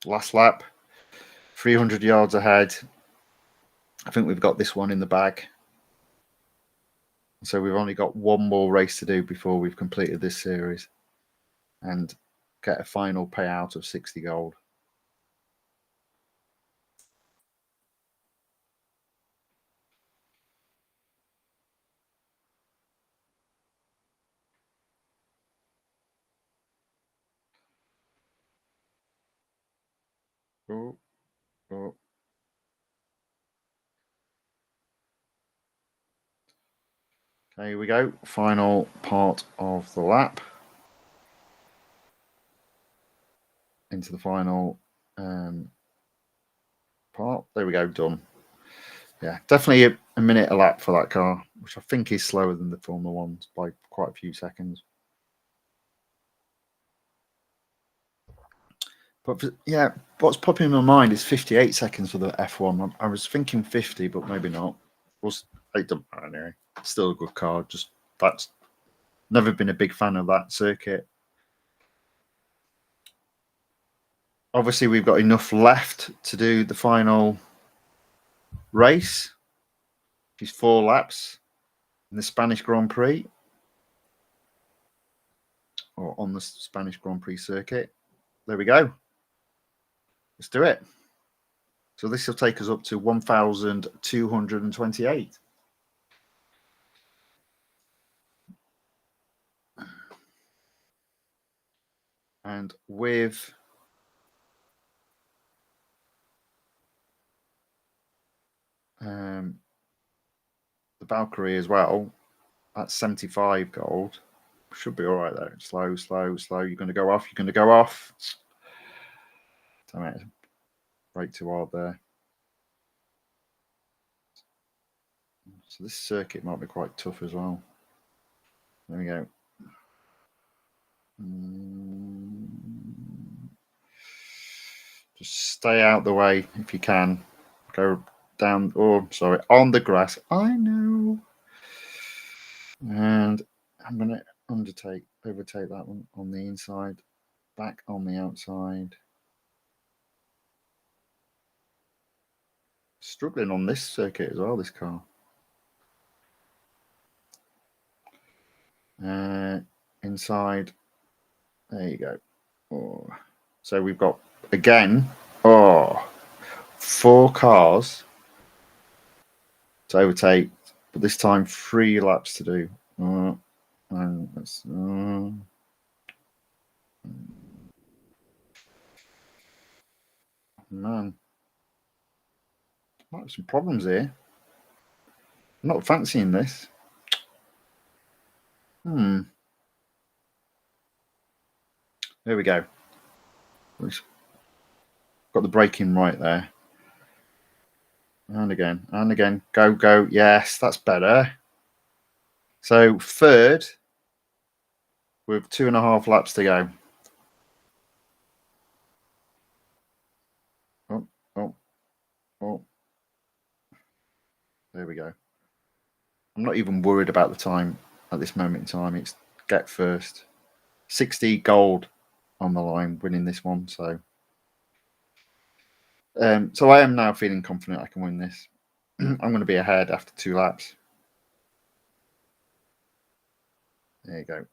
Last lap, 300 yards ahead. I think we've got this one in the bag. So we've only got one more race to do before we've completed this series and get a final payout of 60 gold. Oh, oh. Okay, here we go. Final part of the lap. Into the final part. There we go, done. Yeah, definitely a minute a lap for that car, which I think is slower than the Formula Ones by quite a few seconds. But yeah, what's popping in my mind is 58 seconds for the F1. I was thinking 50, but maybe not. It doesn't matter anyway. It's still a good car. Just that's never been a big fan of that circuit. Obviously, we've got enough left to do the final race, which is 4 laps in the Spanish Grand Prix, or on the Spanish Grand Prix circuit. There we go. Let's do it. So this will take us up to 1,228. And with the Valkyrie as well, that's 75 gold. Should be all right there. Slow, slow, slow. You're going to go off. You're going to go off. Damn it. Brake too hard there. So this circuit might be quite tough as well. There we go. Just stay out the way if you can. Go down, sorry, on the grass. I know. And I'm going to overtake that one on the inside, back on the outside. Struggling on this circuit as well, this car. Inside. There you go. Oh. So we've got, again, 4 cars to overtake, but this time 3 laps to do. And that's, man. Might have some problems here. I'm not fancying this. There we go. Got the braking right there. And again, and again. Go, go. Yes, that's better. So third with 2.5 laps to go. Oh, oh, oh. There we go. I'm not even worried about the time at this moment in time. It's get first. 60 gold on the line winning this one. So I am now feeling confident I can win this. I'm going to be ahead after 2 laps. There you go.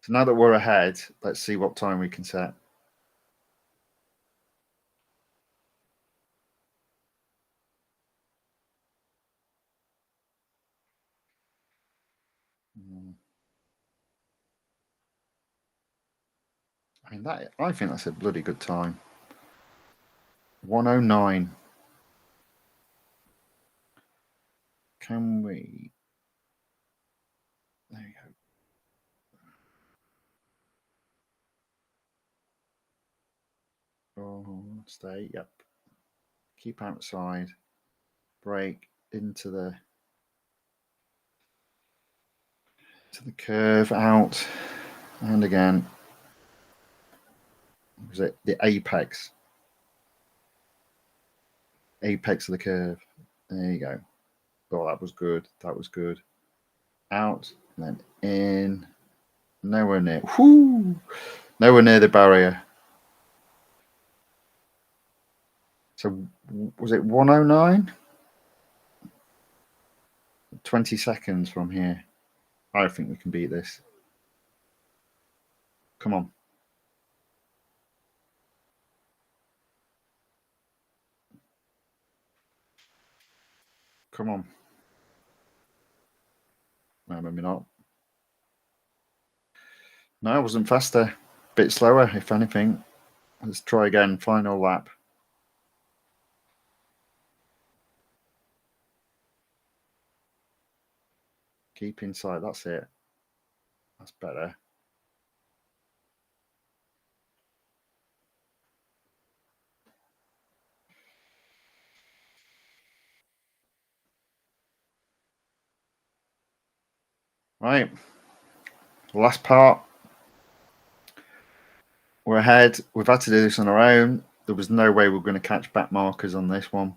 So now that we're ahead, let's see what time we can set. I mean, I think that's a bloody good time. 109. Can we? There you go. Oh, stay. Yep. Keep outside. Brake into the curve, out, and again. Was it the apex? Apex of the curve. There you go. Oh, that was good. That was good. Out, and then in. Nowhere near. Whoo! Nowhere near the barrier. So was it 109? 20 seconds from here. I think we can beat this. Come on. Come on. No, maybe not. No, I wasn't faster. Bit slower, if anything. Let's try again. Final lap. Keep inside. That's it. That's better. Right. Last part. We're ahead. We've had to do this on our own. There was no way we were going to catch back markers on this one.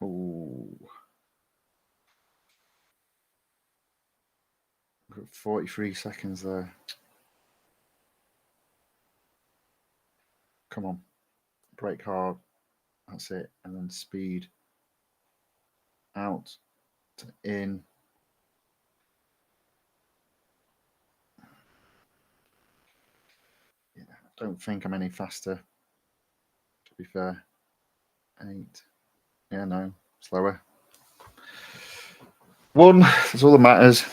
Ooh. 43 seconds there. Come on. Brake hard. That's it. And then speed. Out. To in. Yeah, I don't think I'm any faster, to be fair. 8. Yeah, no. Slower. 1. That's all that matters.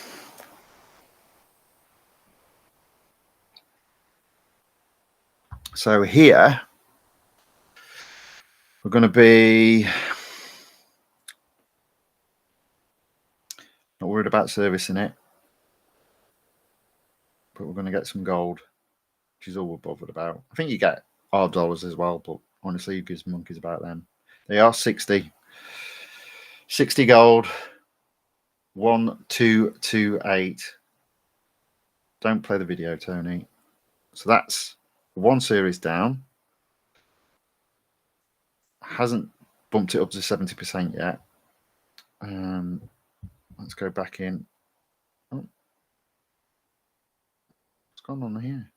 So here, we're going to be not worried about servicing it, but we're going to get some gold, which is all we're bothered about. I think you get odd dollars as well, but honestly, who gives monkeys about them? They are 60. 60 gold. 1, 2, 2, 8. Don't play the video, Tony. So that's 1 series down. Hasn't bumped it up to 70% yet. Let's go back in. Oh, what's going on here?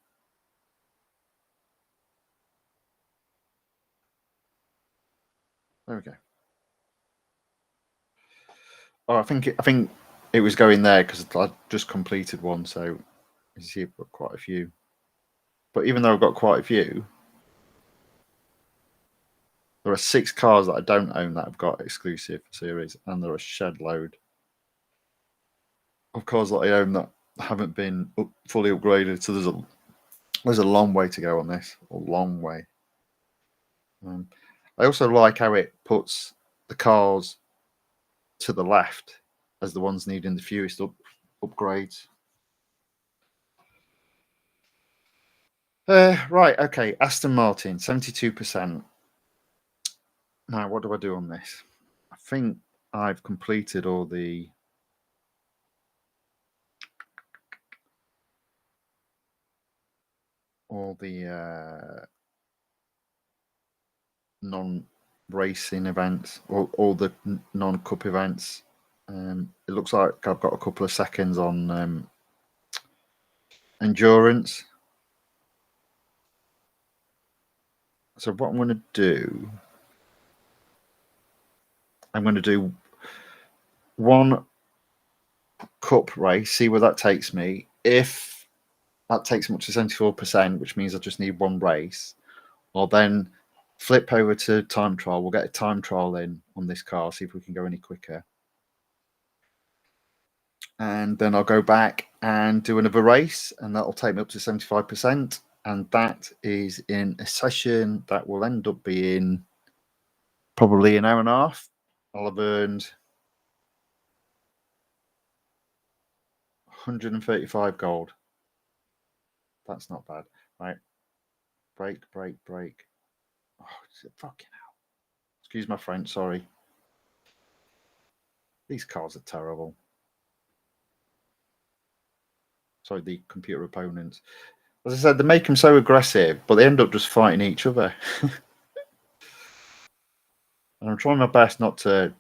There we go. Oh, I think it was going there because I just completed one, so you see I've got quite a few. But even though I've got quite a few, there are 6 cars that I don't own that have got exclusive series, and there are a shed load of cars that I own that haven't been fully upgraded. So there's a long way to go on this, a long way. I also like how it puts the cars to the left as the ones needing the fewest upgrades. Right, okay. Aston Martin, 72%. Now, what do I do on this? I think I've completed all the all the non-racing events, all the non-cup events. It looks like I've got a couple of seconds on endurance. So what I'm going to do, I'm going to do one cup race, see where that takes me. If that takes me up to 74%, which means I just need one race, I'll then flip over to time trial. We'll get a time trial in on this car, see if we can go any quicker. And then I'll go back and do another race, and that'll take me up to 75%. And that is in a session that will end up being probably an hour and a half. I'll have earned 135 gold. That's not bad. Right. Brake. Oh, fucking hell. Excuse my French, sorry. These cars are terrible. Sorry, the computer opponents. As I said, they make them so aggressive, but they end up just fighting each other. And I'm trying my best not to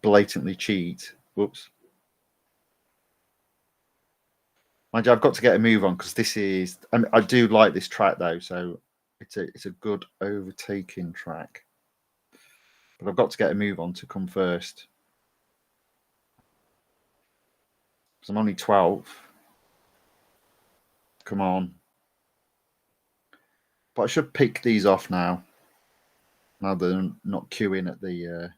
blatantly cheat. Whoops. Mind you, I've got to get a move on because this is. I do like this track though, so it's a good overtaking track. But I've got to get a move on to come first. Because I'm only 12. Come on. But I should pick these off now. Now they're not queuing at the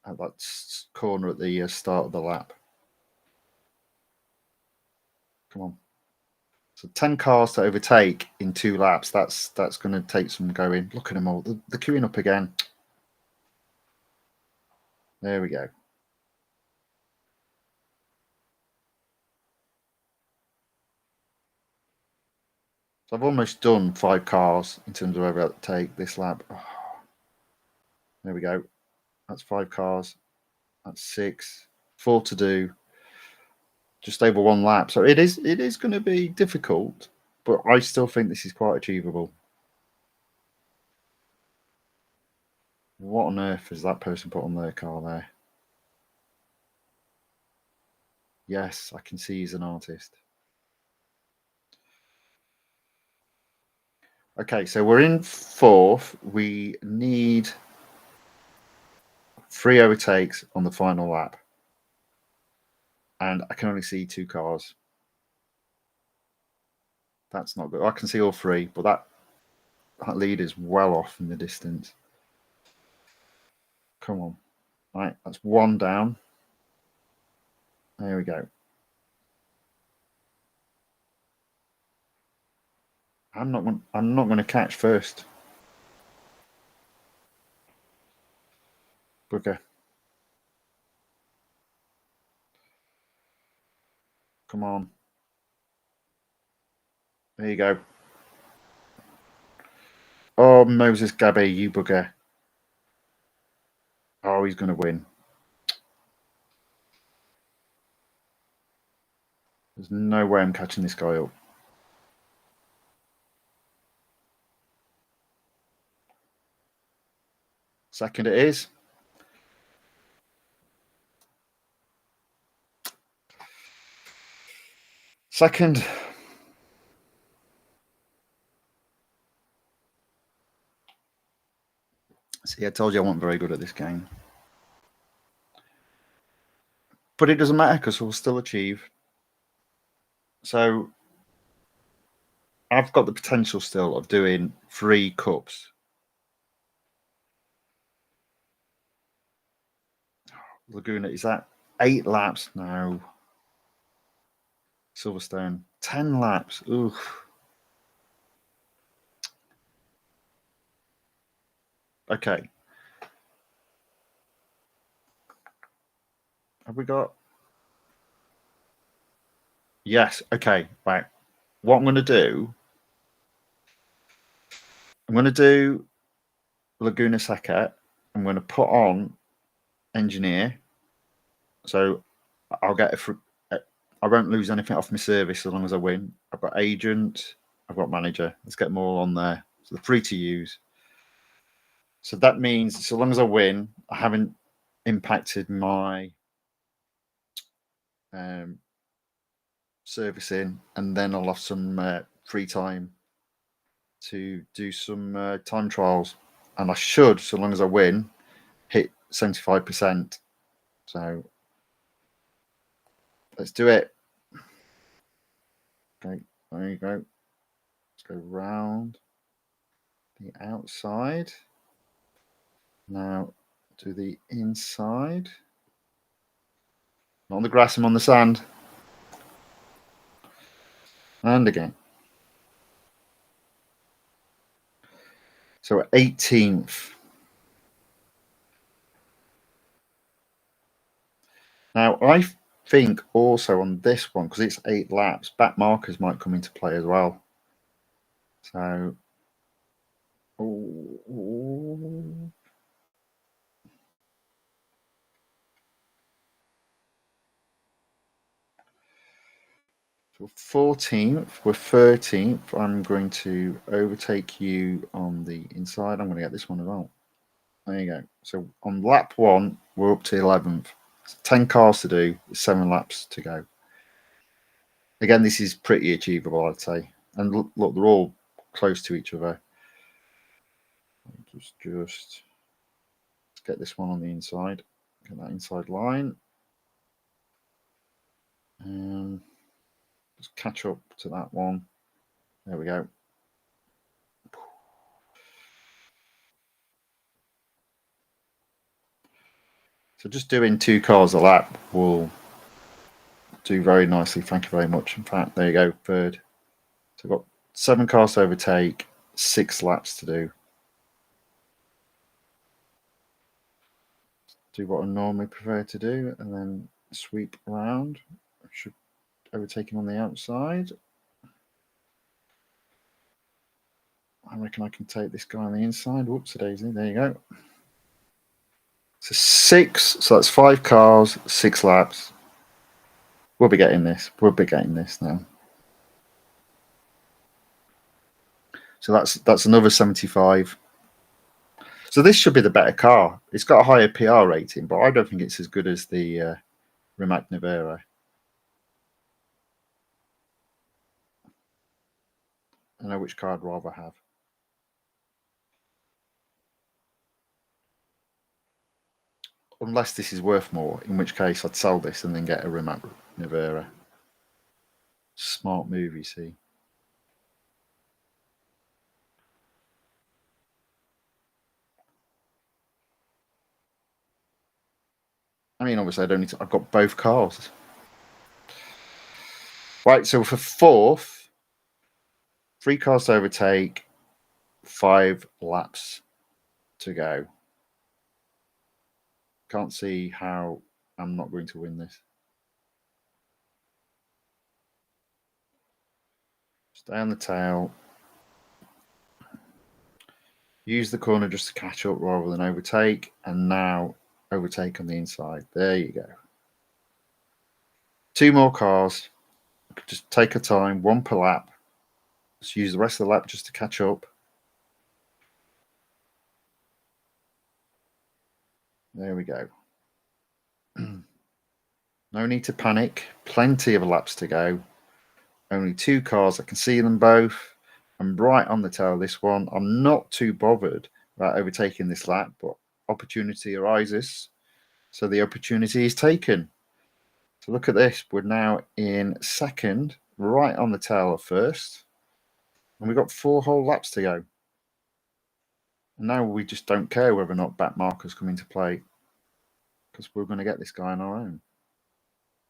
at that corner at the start of the lap. Come on. So 10 cars to overtake in 2 laps. That's going to take some going. Look at them all. They're queuing up again. There we go. So I've almost done 5 cars in terms of overtake this lap. Oh. There we go. That's 5 cars. That's 6. 4 to do. Just over 1 lap. So it is going to be difficult, but I still think this is quite achievable. What on earth has that person put on their car there? Yes, I can see he's an artist. Okay, so we're in 4th. We need 3 overtakes on the final lap. And I can only see 2 cars. That's not good. I can see all 3, but that lead is well off in the distance. Come on. Right, that's 1 down. There we go. I'm not going to catch first. Booker. Come on. There you go. Oh, Moses Gabby, you bugger. Oh, he's going to win. There's no way I'm catching this guy up. Second it is. Second. See, I told you I wasn't very good at this game. But it doesn't matter because we'll still achieve. So I've got the potential still of doing 3 cups. Laguna, is that 8 laps? No. Silverstone, 10 laps. Ooh. Okay. Have we got? Yes. Okay. Right. What I'm going to do, I'm going to do Laguna Seca. I'm going to put on Engineer. So I'll get I won't lose anything off my service as long as I win. I've got agent, I've got manager. Let's get them all on there. So they're free to use. So that means so long as I win, I haven't impacted my servicing, and then I'll have some free time to do some time trials. And I should, so long as I win, hit 75%. So let's do it. Okay, there you go. Let's go round the outside. Now to the inside. Not on the grass, I'm on the sand. And again. So 18th. Now I think also on this one, because it's 8 laps, back markers might come into play as well. So, so 14th, we're 13th. I'm going to overtake you on the inside. I'm going to get this one as well. There you go. So on lap 1, we're up to 11th. 10 cars to do, 7 laps to go. Again, this is pretty achievable, I'd say. And look, they're all close to each other. Just let's get this one on the inside. Get that inside line. And just catch up to that one. There we go. So just doing 2 cars a lap will do very nicely. Thank you very much. In fact, there you go, third. So I've got 7 cars to overtake, 6 laps to do. Do what I normally prefer to do, and then sweep around. I should overtake him on the outside. I reckon I can take this guy on the inside. Whoops, daisy. There you go. So 6. So that's 5 cars, 6 laps. We'll be getting this. We'll be getting this now. So that's another 75. So this should be the better car. It's got a higher PR rating, but I don't think it's as good as the Rimac Nevera. I know which car I'd rather have. Unless this is worth more, in which case I'd sell this and then get a Rimac Nevera. Smart move, you see. I mean, obviously, I don't need to. I've got both cars. Right, so for 4th, 3 cars to overtake, 5 laps to go. Can't see how I'm not going to win this. Stay on the tail. Use the corner just to catch up rather than overtake. And now overtake on the inside. There you go. 2 more cars. Just take a time, 1 per lap. Just use the rest of the lap just to catch up. There we go. No need to panic. Plenty of laps to go. Only 2 cars. I can see them both. I'm right on the tail of this one. I'm not too bothered about overtaking this lap, but opportunity arises. So the opportunity is taken. So look at this. We're now in 2nd, right on the tail of 1st. And we've got 4 whole laps to go. And now we just don't care whether or not back markers come into play, because we're going to get this guy on our own.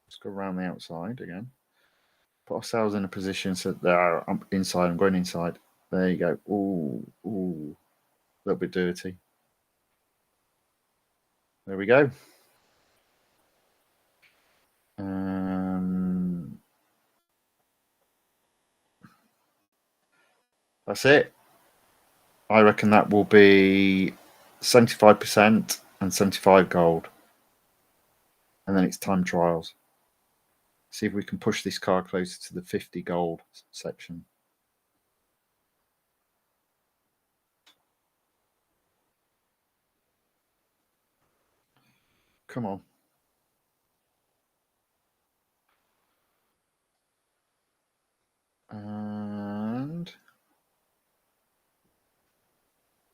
Let's go around the outside again. Put ourselves in a position so there. I'm inside. I'm going inside. There you go. Ooh, a little bit dirty. There we go. That's it. I reckon that will be 75% and 75 gold. And then it's time trials. See if we can push this card closer to the 50 gold section. Come on. And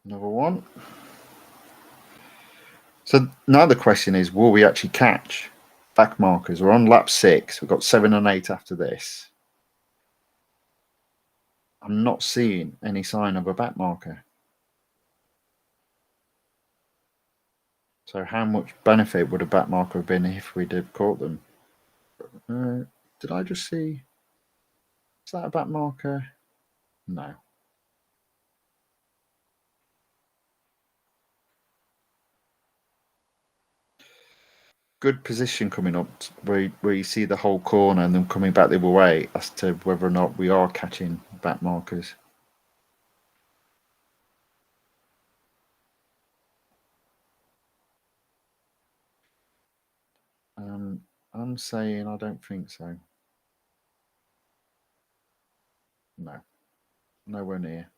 another one. So now the question is, will we actually catch back markers? We're on lap 6. We've got 7 and 8 after this. I'm not seeing any sign of a back marker. So how much benefit would a back marker have been if we'd have caught them? Did I just see? Is that a back marker? No. Good position coming up where you see the whole corner and them coming back the other way as to whether or not we are catching back markers. I'm saying I don't think so. No, nowhere near.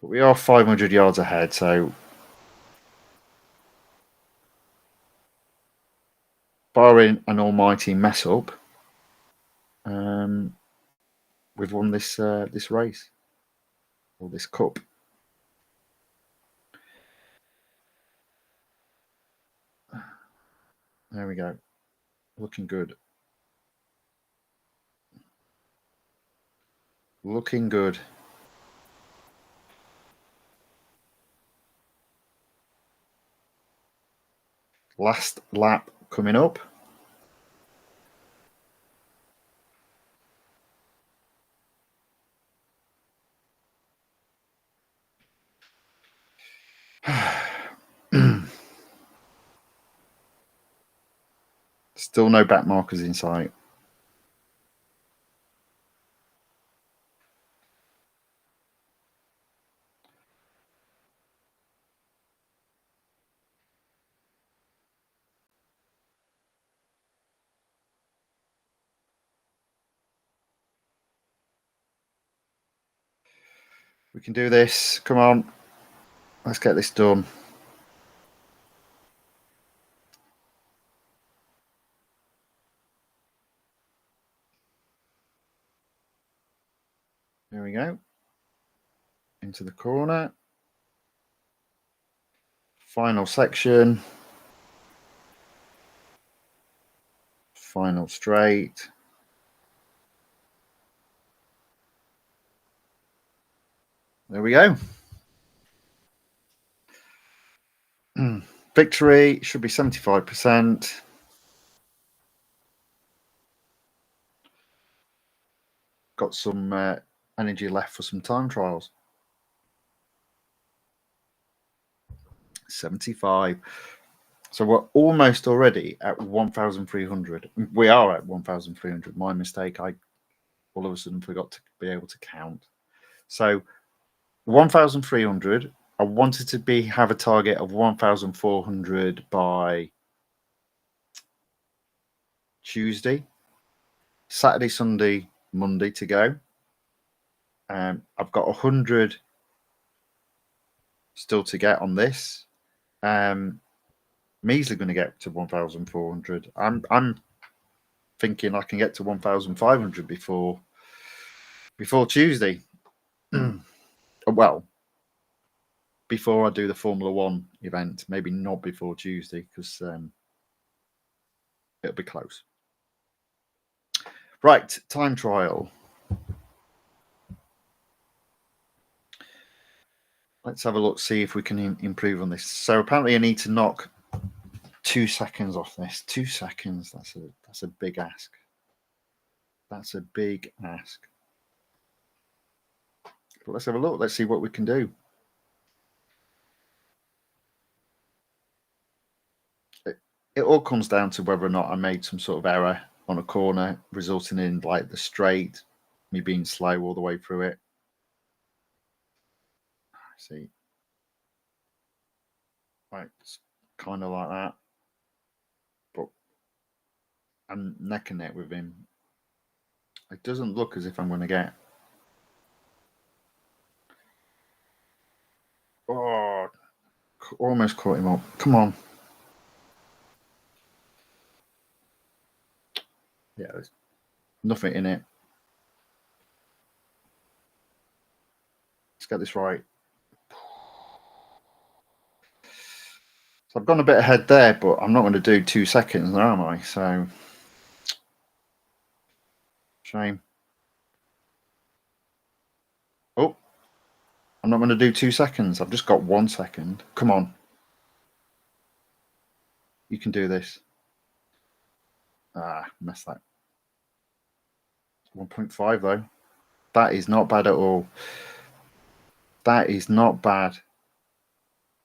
But we are 500 yards ahead, so barring an almighty mess up, we've won this this race or this cup. There we go. Looking good. Looking good. Last lap coming up. Still no back markers in sight. We can do this. Come on. Let's get this done. There we go. Into the corner. Final section. Final straight. There we go. Victory should be 75%. Got some energy left for some time trials. 75. So we're almost already at 1,300. We are at 1,300. My mistake. I all of a sudden forgot to be able to count. So 1,300. I wanted to have a target of 1,400 by Tuesday, Saturday, Sunday, Monday to go. I've got 100 still to get on this. I'm easily going to get to 1,400. I'm thinking I can get to 1,500 before Tuesday. Well, before I do the Formula One event, maybe not before Tuesday because it'll be close. Right, time trial. Let's have a look, see if we can improve on this. So apparently I need to knock 2 seconds off this. 2 seconds. That's a big ask. That's a big ask. But let's have a look. Let's see what we can do. It all comes down to whether or not I made some sort of error on a corner, resulting in like the straight, me being slow all the way through it. See, right, it's kind of like that, but I'm neck and neck with him. It doesn't look as if I'm going to get. Oh, almost caught him up. Come on. Yeah, there's nothing in it. Let's get this right. So I've gone a bit ahead there, but I'm not going to do 2 seconds, am I? So, shame. Oh, I'm not going to do 2 seconds. I've just got 1 second. Come on. You can do this. Ah, messed that. 1.5 though. That is not bad at all. That is not bad.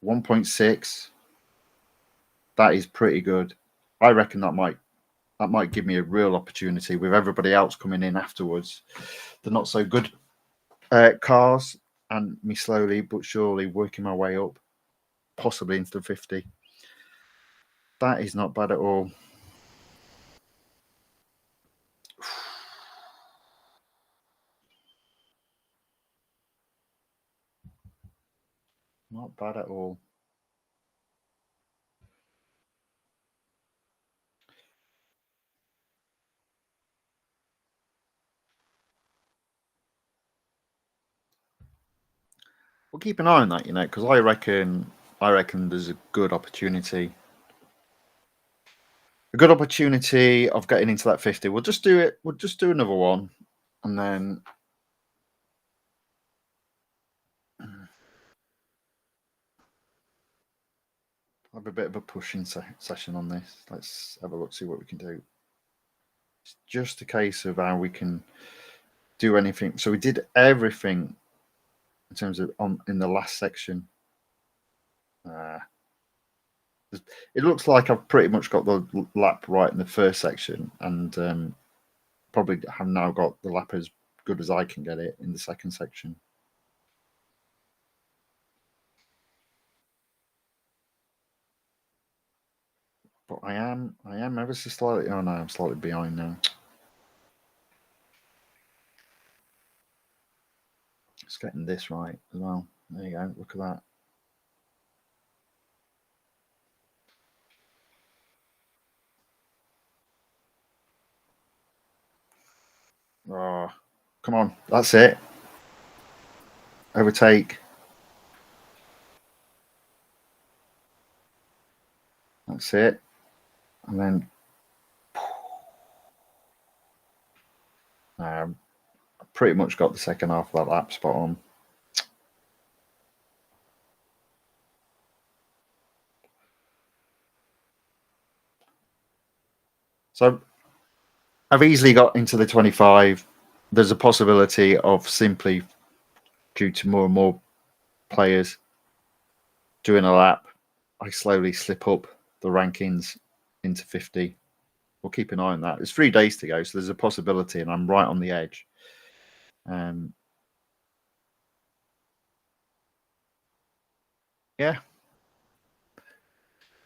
1.6. That is pretty good. I reckon that might give me a real opportunity with everybody else coming in afterwards. The not so good cars, and me slowly but surely working my way up, possibly into the 50. That is not bad at all. Not bad at all. We'll keep an eye on that, because I reckon there's a good opportunity. A good opportunity of getting into that 50. We'll just do it. We'll just do another one, and then have a bit of a pushing session on this. Let's have a look, see what we can do. It's just a case of how we can do anything. So we did everything in terms of in the last section. It looks like I've pretty much got the lap right in the first section, and probably have now got the lap as good as I can get it in the second section. But I am ever so slightly. Oh no, I'm slightly behind now. Just getting this right as well. There you go. Look at that. Oh, come on. That's it. Overtake. That's it. And then I pretty much got the second half of that lap spot on. So I've easily got into the 25. There's a possibility of simply due to more and more players doing a lap, I slowly slip up the rankings into 50. We'll keep an eye on that. There's 3 days to go, so there's a possibility, and I'm right on the edge. Yeah,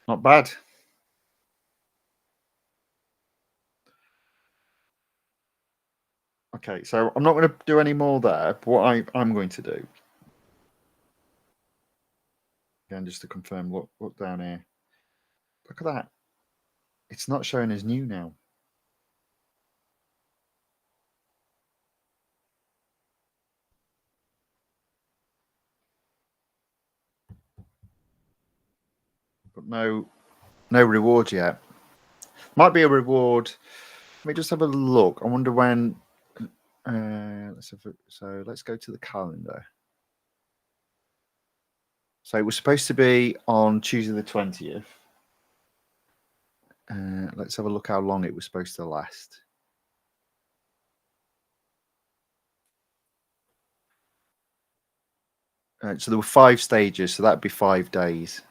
not bad. Okay, so I'm not going to do any more there. But what I'm going to do, again, just to confirm, look down here. Look at that. It's not showing as new now. But no reward yet. Might be a reward. Let me just have a look. I wonder when. Let's go to the calendar. So it was supposed to be on Tuesday the 20th. Let's have a look how long it was supposed to last. So there were 5 stages, so that'd be 5 days.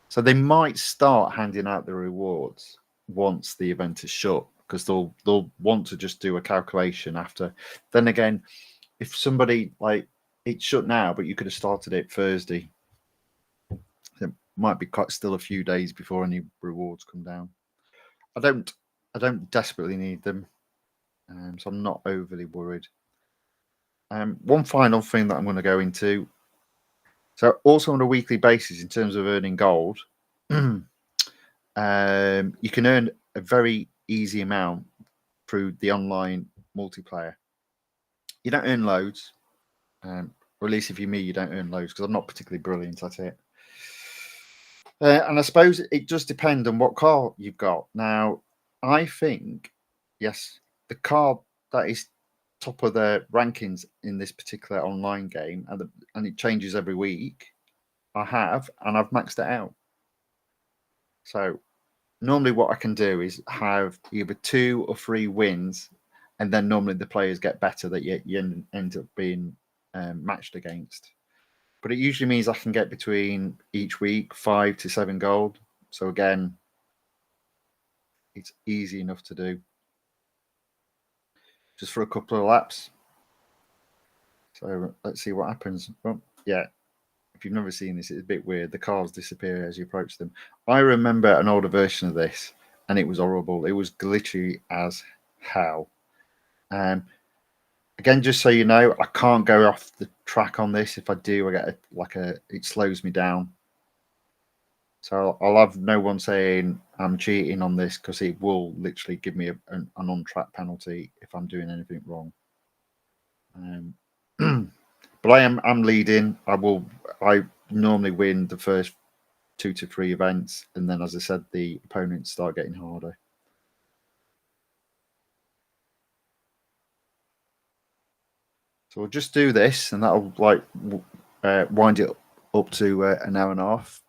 So they might start handing out the rewards once the event is shut, because they'll want to just do a calculation after. Then again, if somebody it's shut now, but you could have started it Thursday, it might be still a few days before any rewards come down. I don't I don't desperately need them, so I'm not overly worried. One final thing that I'm going to go into. So also on a weekly basis, in terms of earning gold, you can earn a very easy amount through the online multiplayer. You don't earn loads, or at least if you're me, you don't earn loads because I'm not particularly brilliant at it. And I suppose it does depend on what car you've got. Now, I think, yes, the car that is top of the rankings in this particular online game, and it changes every week, I have, and I've maxed it out. So normally what I can do is have either 2 or 3 wins, and then normally the players get better that you end up being matched against. But it usually means I can get between each week 5 to 7 gold. So again, it's easy enough to do. Just for a couple of laps. So let's see what happens. Oh, yeah. If you've never seen this, it's a bit weird. The cars disappear as you approach them. I remember an older version of this, and it was horrible. It was glitchy as hell. Again, just so you know, I can't go off the track on this. If I do, I get it slows me down. So I'll have no one saying I'm cheating on this because it will literally give me an on-track penalty if I'm doing anything wrong. But I'm leading. I normally win the first 2 to 3 events, and then, as I said, the opponents start getting harder. So we'll just do this, and that'll wind it up to an hour and a half,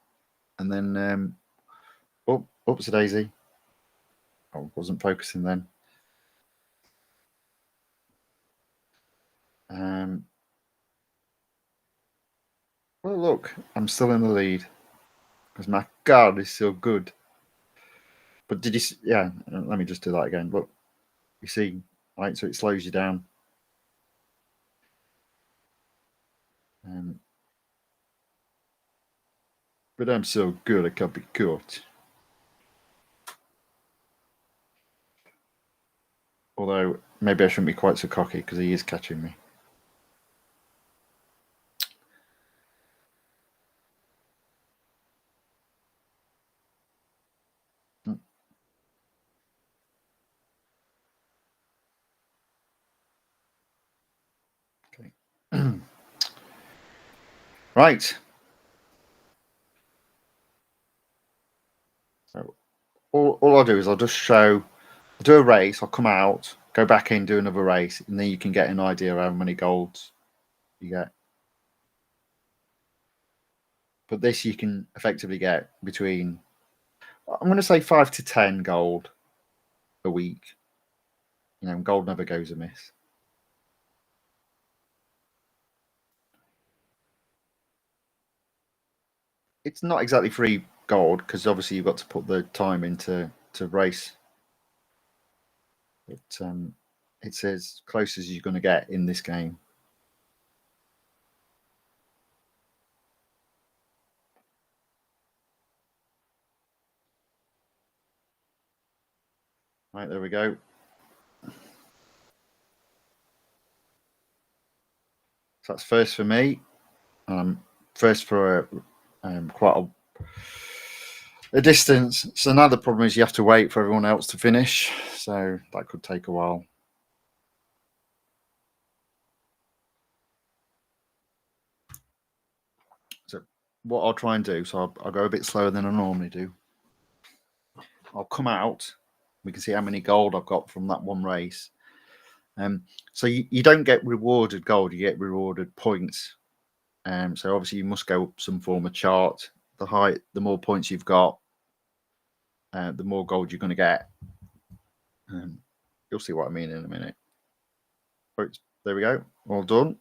and then oops a daisy. I wasn't focusing then. Well, look, I'm still in the lead because my card is so good. But did you? Yeah, let me just do that again. Look, you see, right? So it slows you down. But I'm so good, I can't be caught. Although maybe I shouldn't be quite so cocky because he is catching me. Okay. Right. So all I'll do is I'll just I'll do a race, I'll come out, go back in, do another race, and then you can get an idea of how many golds you get. But this you can effectively get between, I'm going to say 5 to 10 gold a week. You know, gold never goes amiss. It's not exactly free gold because obviously you've got to put the time into race. It's as close as you're going to get in this game. Right, there we go. So that's first for me. First for quite a distance. So now the problem is you have to wait for everyone else to finish. So that could take a while. So what I'll try and do, so I'll go a bit slower than I normally do. I'll come out. We can see how many gold I've got from that one race. So you don't get rewarded gold, you get rewarded points. So obviously you must go up some form of chart. The more points you've got, the more gold you're going to get. You'll see what I mean in a minute. Right, there we go, all done.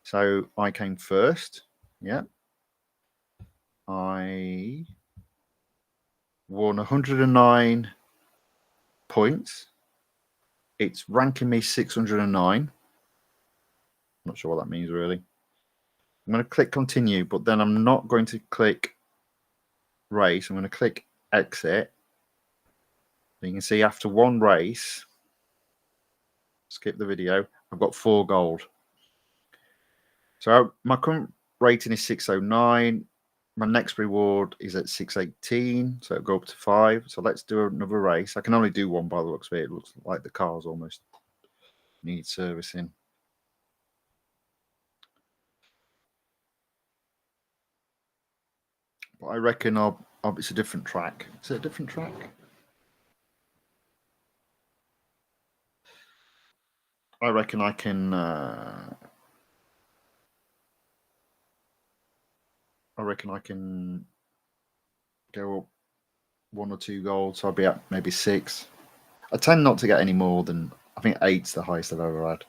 So I came first. Yeah. I won 109 points. It's ranking me 609. Not sure what that means really. I'm going to click continue, but then I'm not going to click race. I'm going to click exit. You can see after one race, skip the video, I've got 4 gold. So my current rating is 609. My next reward is at 618, so it'll go up to 5. So let's do another race. I can only do one by the looks of it. It looks like the car's almost needs servicing. But I reckon it's a different track. Is it a different track? I reckon I can. I reckon I can go up 1 or 2 goals. So I'll be at maybe 6. I tend not to get any more than, I think 8's the highest I've ever had.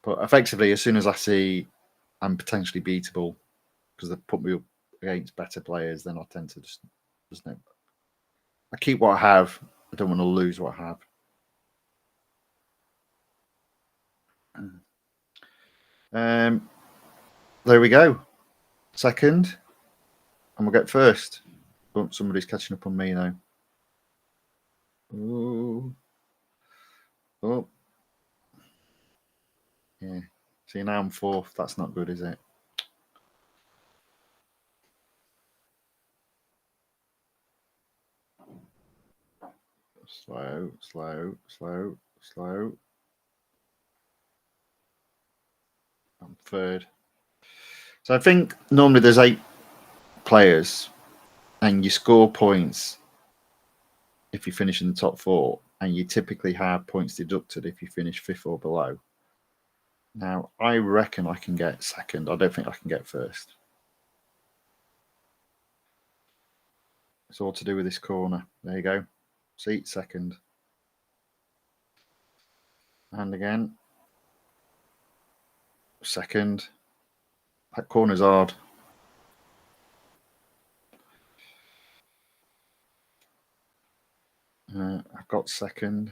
But effectively, as soon as I see I'm potentially beatable because they've put me up against better players, then I tend to just no. I keep what I have. I don't want to lose what I have. There we go. Second, and we'll get first. Oh, somebody's catching up on me now. Oh. Yeah. See, now I'm 4th. That's not good, is it? Slow, slow, slow, slow. I'm 3rd. So I think normally there's 8 players and you score points if you finish in the top 4, and you typically have points deducted if you finish 5th or below. Now, I reckon I can get 2nd. I don't think I can get 1st. It's all to do with this corner. There you go. Seat 2nd. And again. 2nd. That corner's hard. I've got 2nd.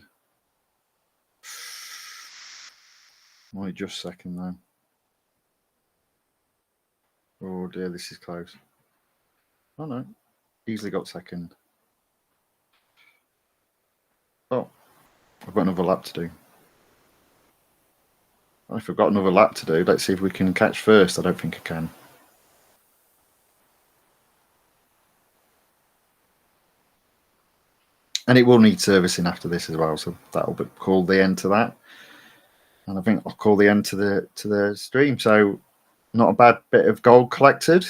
Only just 2nd though. Oh dear, this is close. Oh no, easily got 2nd. Oh, I've got another lap to do. Well, if I've got another lap to do, let's see if we can catch 1st. I don't think I can. And it will need servicing after this as well, so that'll be called the end to that. And I think I'll call the end to the stream. So not a bad bit of gold collected.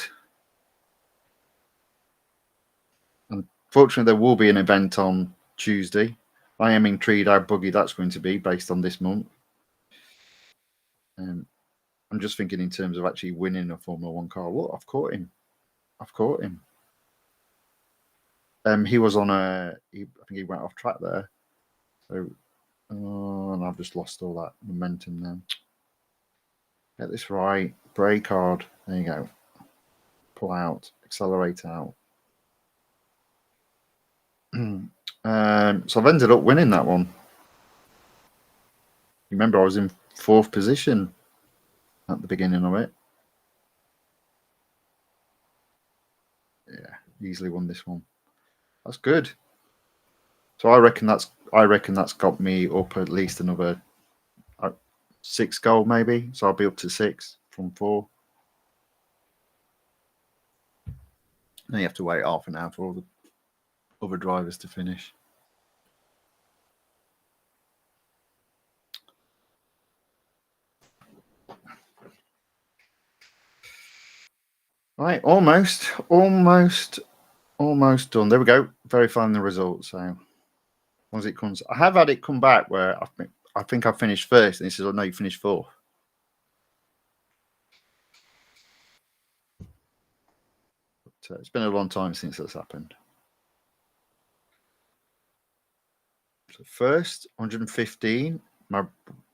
Unfortunately, there will be an event on Tuesday. I am intrigued how buggy that's going to be based on this month. I'm just thinking in terms of actually winning a Formula 1 car. Look, I've caught him. He was on I think he went off track there. So, and I've just lost all that momentum now. Get this right. Brake hard. There you go. Pull out. Accelerate out. So I've ended up winning that one. Remember, I was in 4th position at the beginning of it. Yeah, easily won this one. That's good. So I reckon that's got me up at least another 6 gold maybe. So I'll be up to 6 from 4. Then you have to wait half an hour for all the other drivers to finish. Right, almost done. There we go. Verifying the results. So once it comes, I have had it come back where I think I finished 1st, and he says, "Oh no, you finished 4th." But, it's been a long time since that's happened. So 1st, 115. My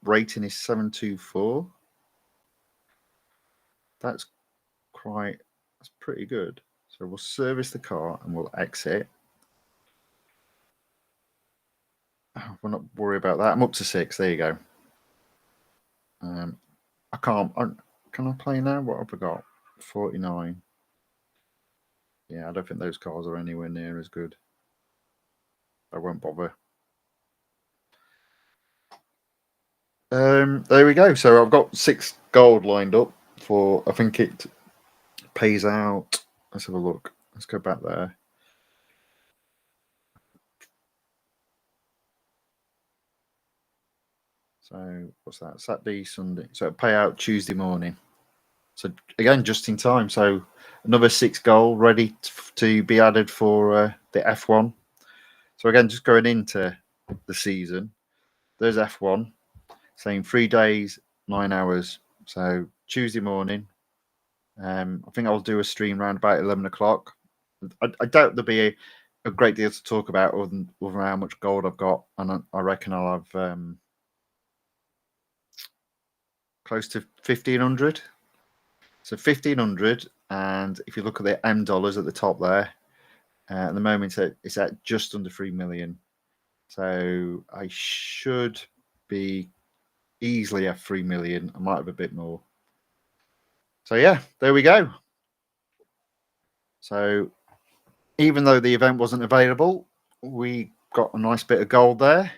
rating is 724. That's pretty good. So we'll service the car and we'll exit. We'll not worry about that. I'm up to 6. There you go. I can't. Can I play now? What have I got? 49. Yeah, I don't think those cars are anywhere near as good. I won't bother. There we go. So I've got 6 gold lined up for. I think it pays out. Let's have a look. Let's go back there. So what's that? Saturday, Sunday. So it'll pay out Tuesday morning. So again, just in time. So another 6 gold ready to be added for the F1. So again, just going into the season, there's F1 saying 3 days, 9 hours. So Tuesday morning. I think I'll do a stream around about 11 o'clock. I doubt there'll be a great deal to talk about other than how much gold I've got, and I reckon I'll have close to 1,500. So 1,500, and if you look at the M dollars at the top there, at the moment it's at just under 3 million. So I should be easily at 3 million. I might have a bit more. So yeah, there we go. So even though the event wasn't available, we got a nice bit of gold there.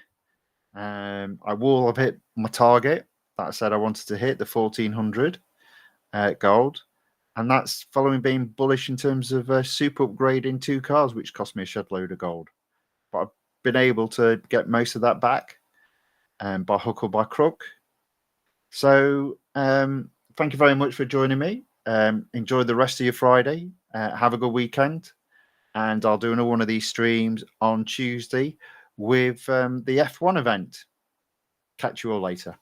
I will have hit my target that I said I wanted to hit, the 1,400 gold. And that's following being bullish in terms of super upgrading 2 cars, which cost me a shed load of gold. But I've been able to get most of that back by hook or by crook. So thank you very much for joining me. Enjoy the rest of your Friday. Have a good weekend. And I'll do another one of these streams on Tuesday with the F1 event. Catch you all later.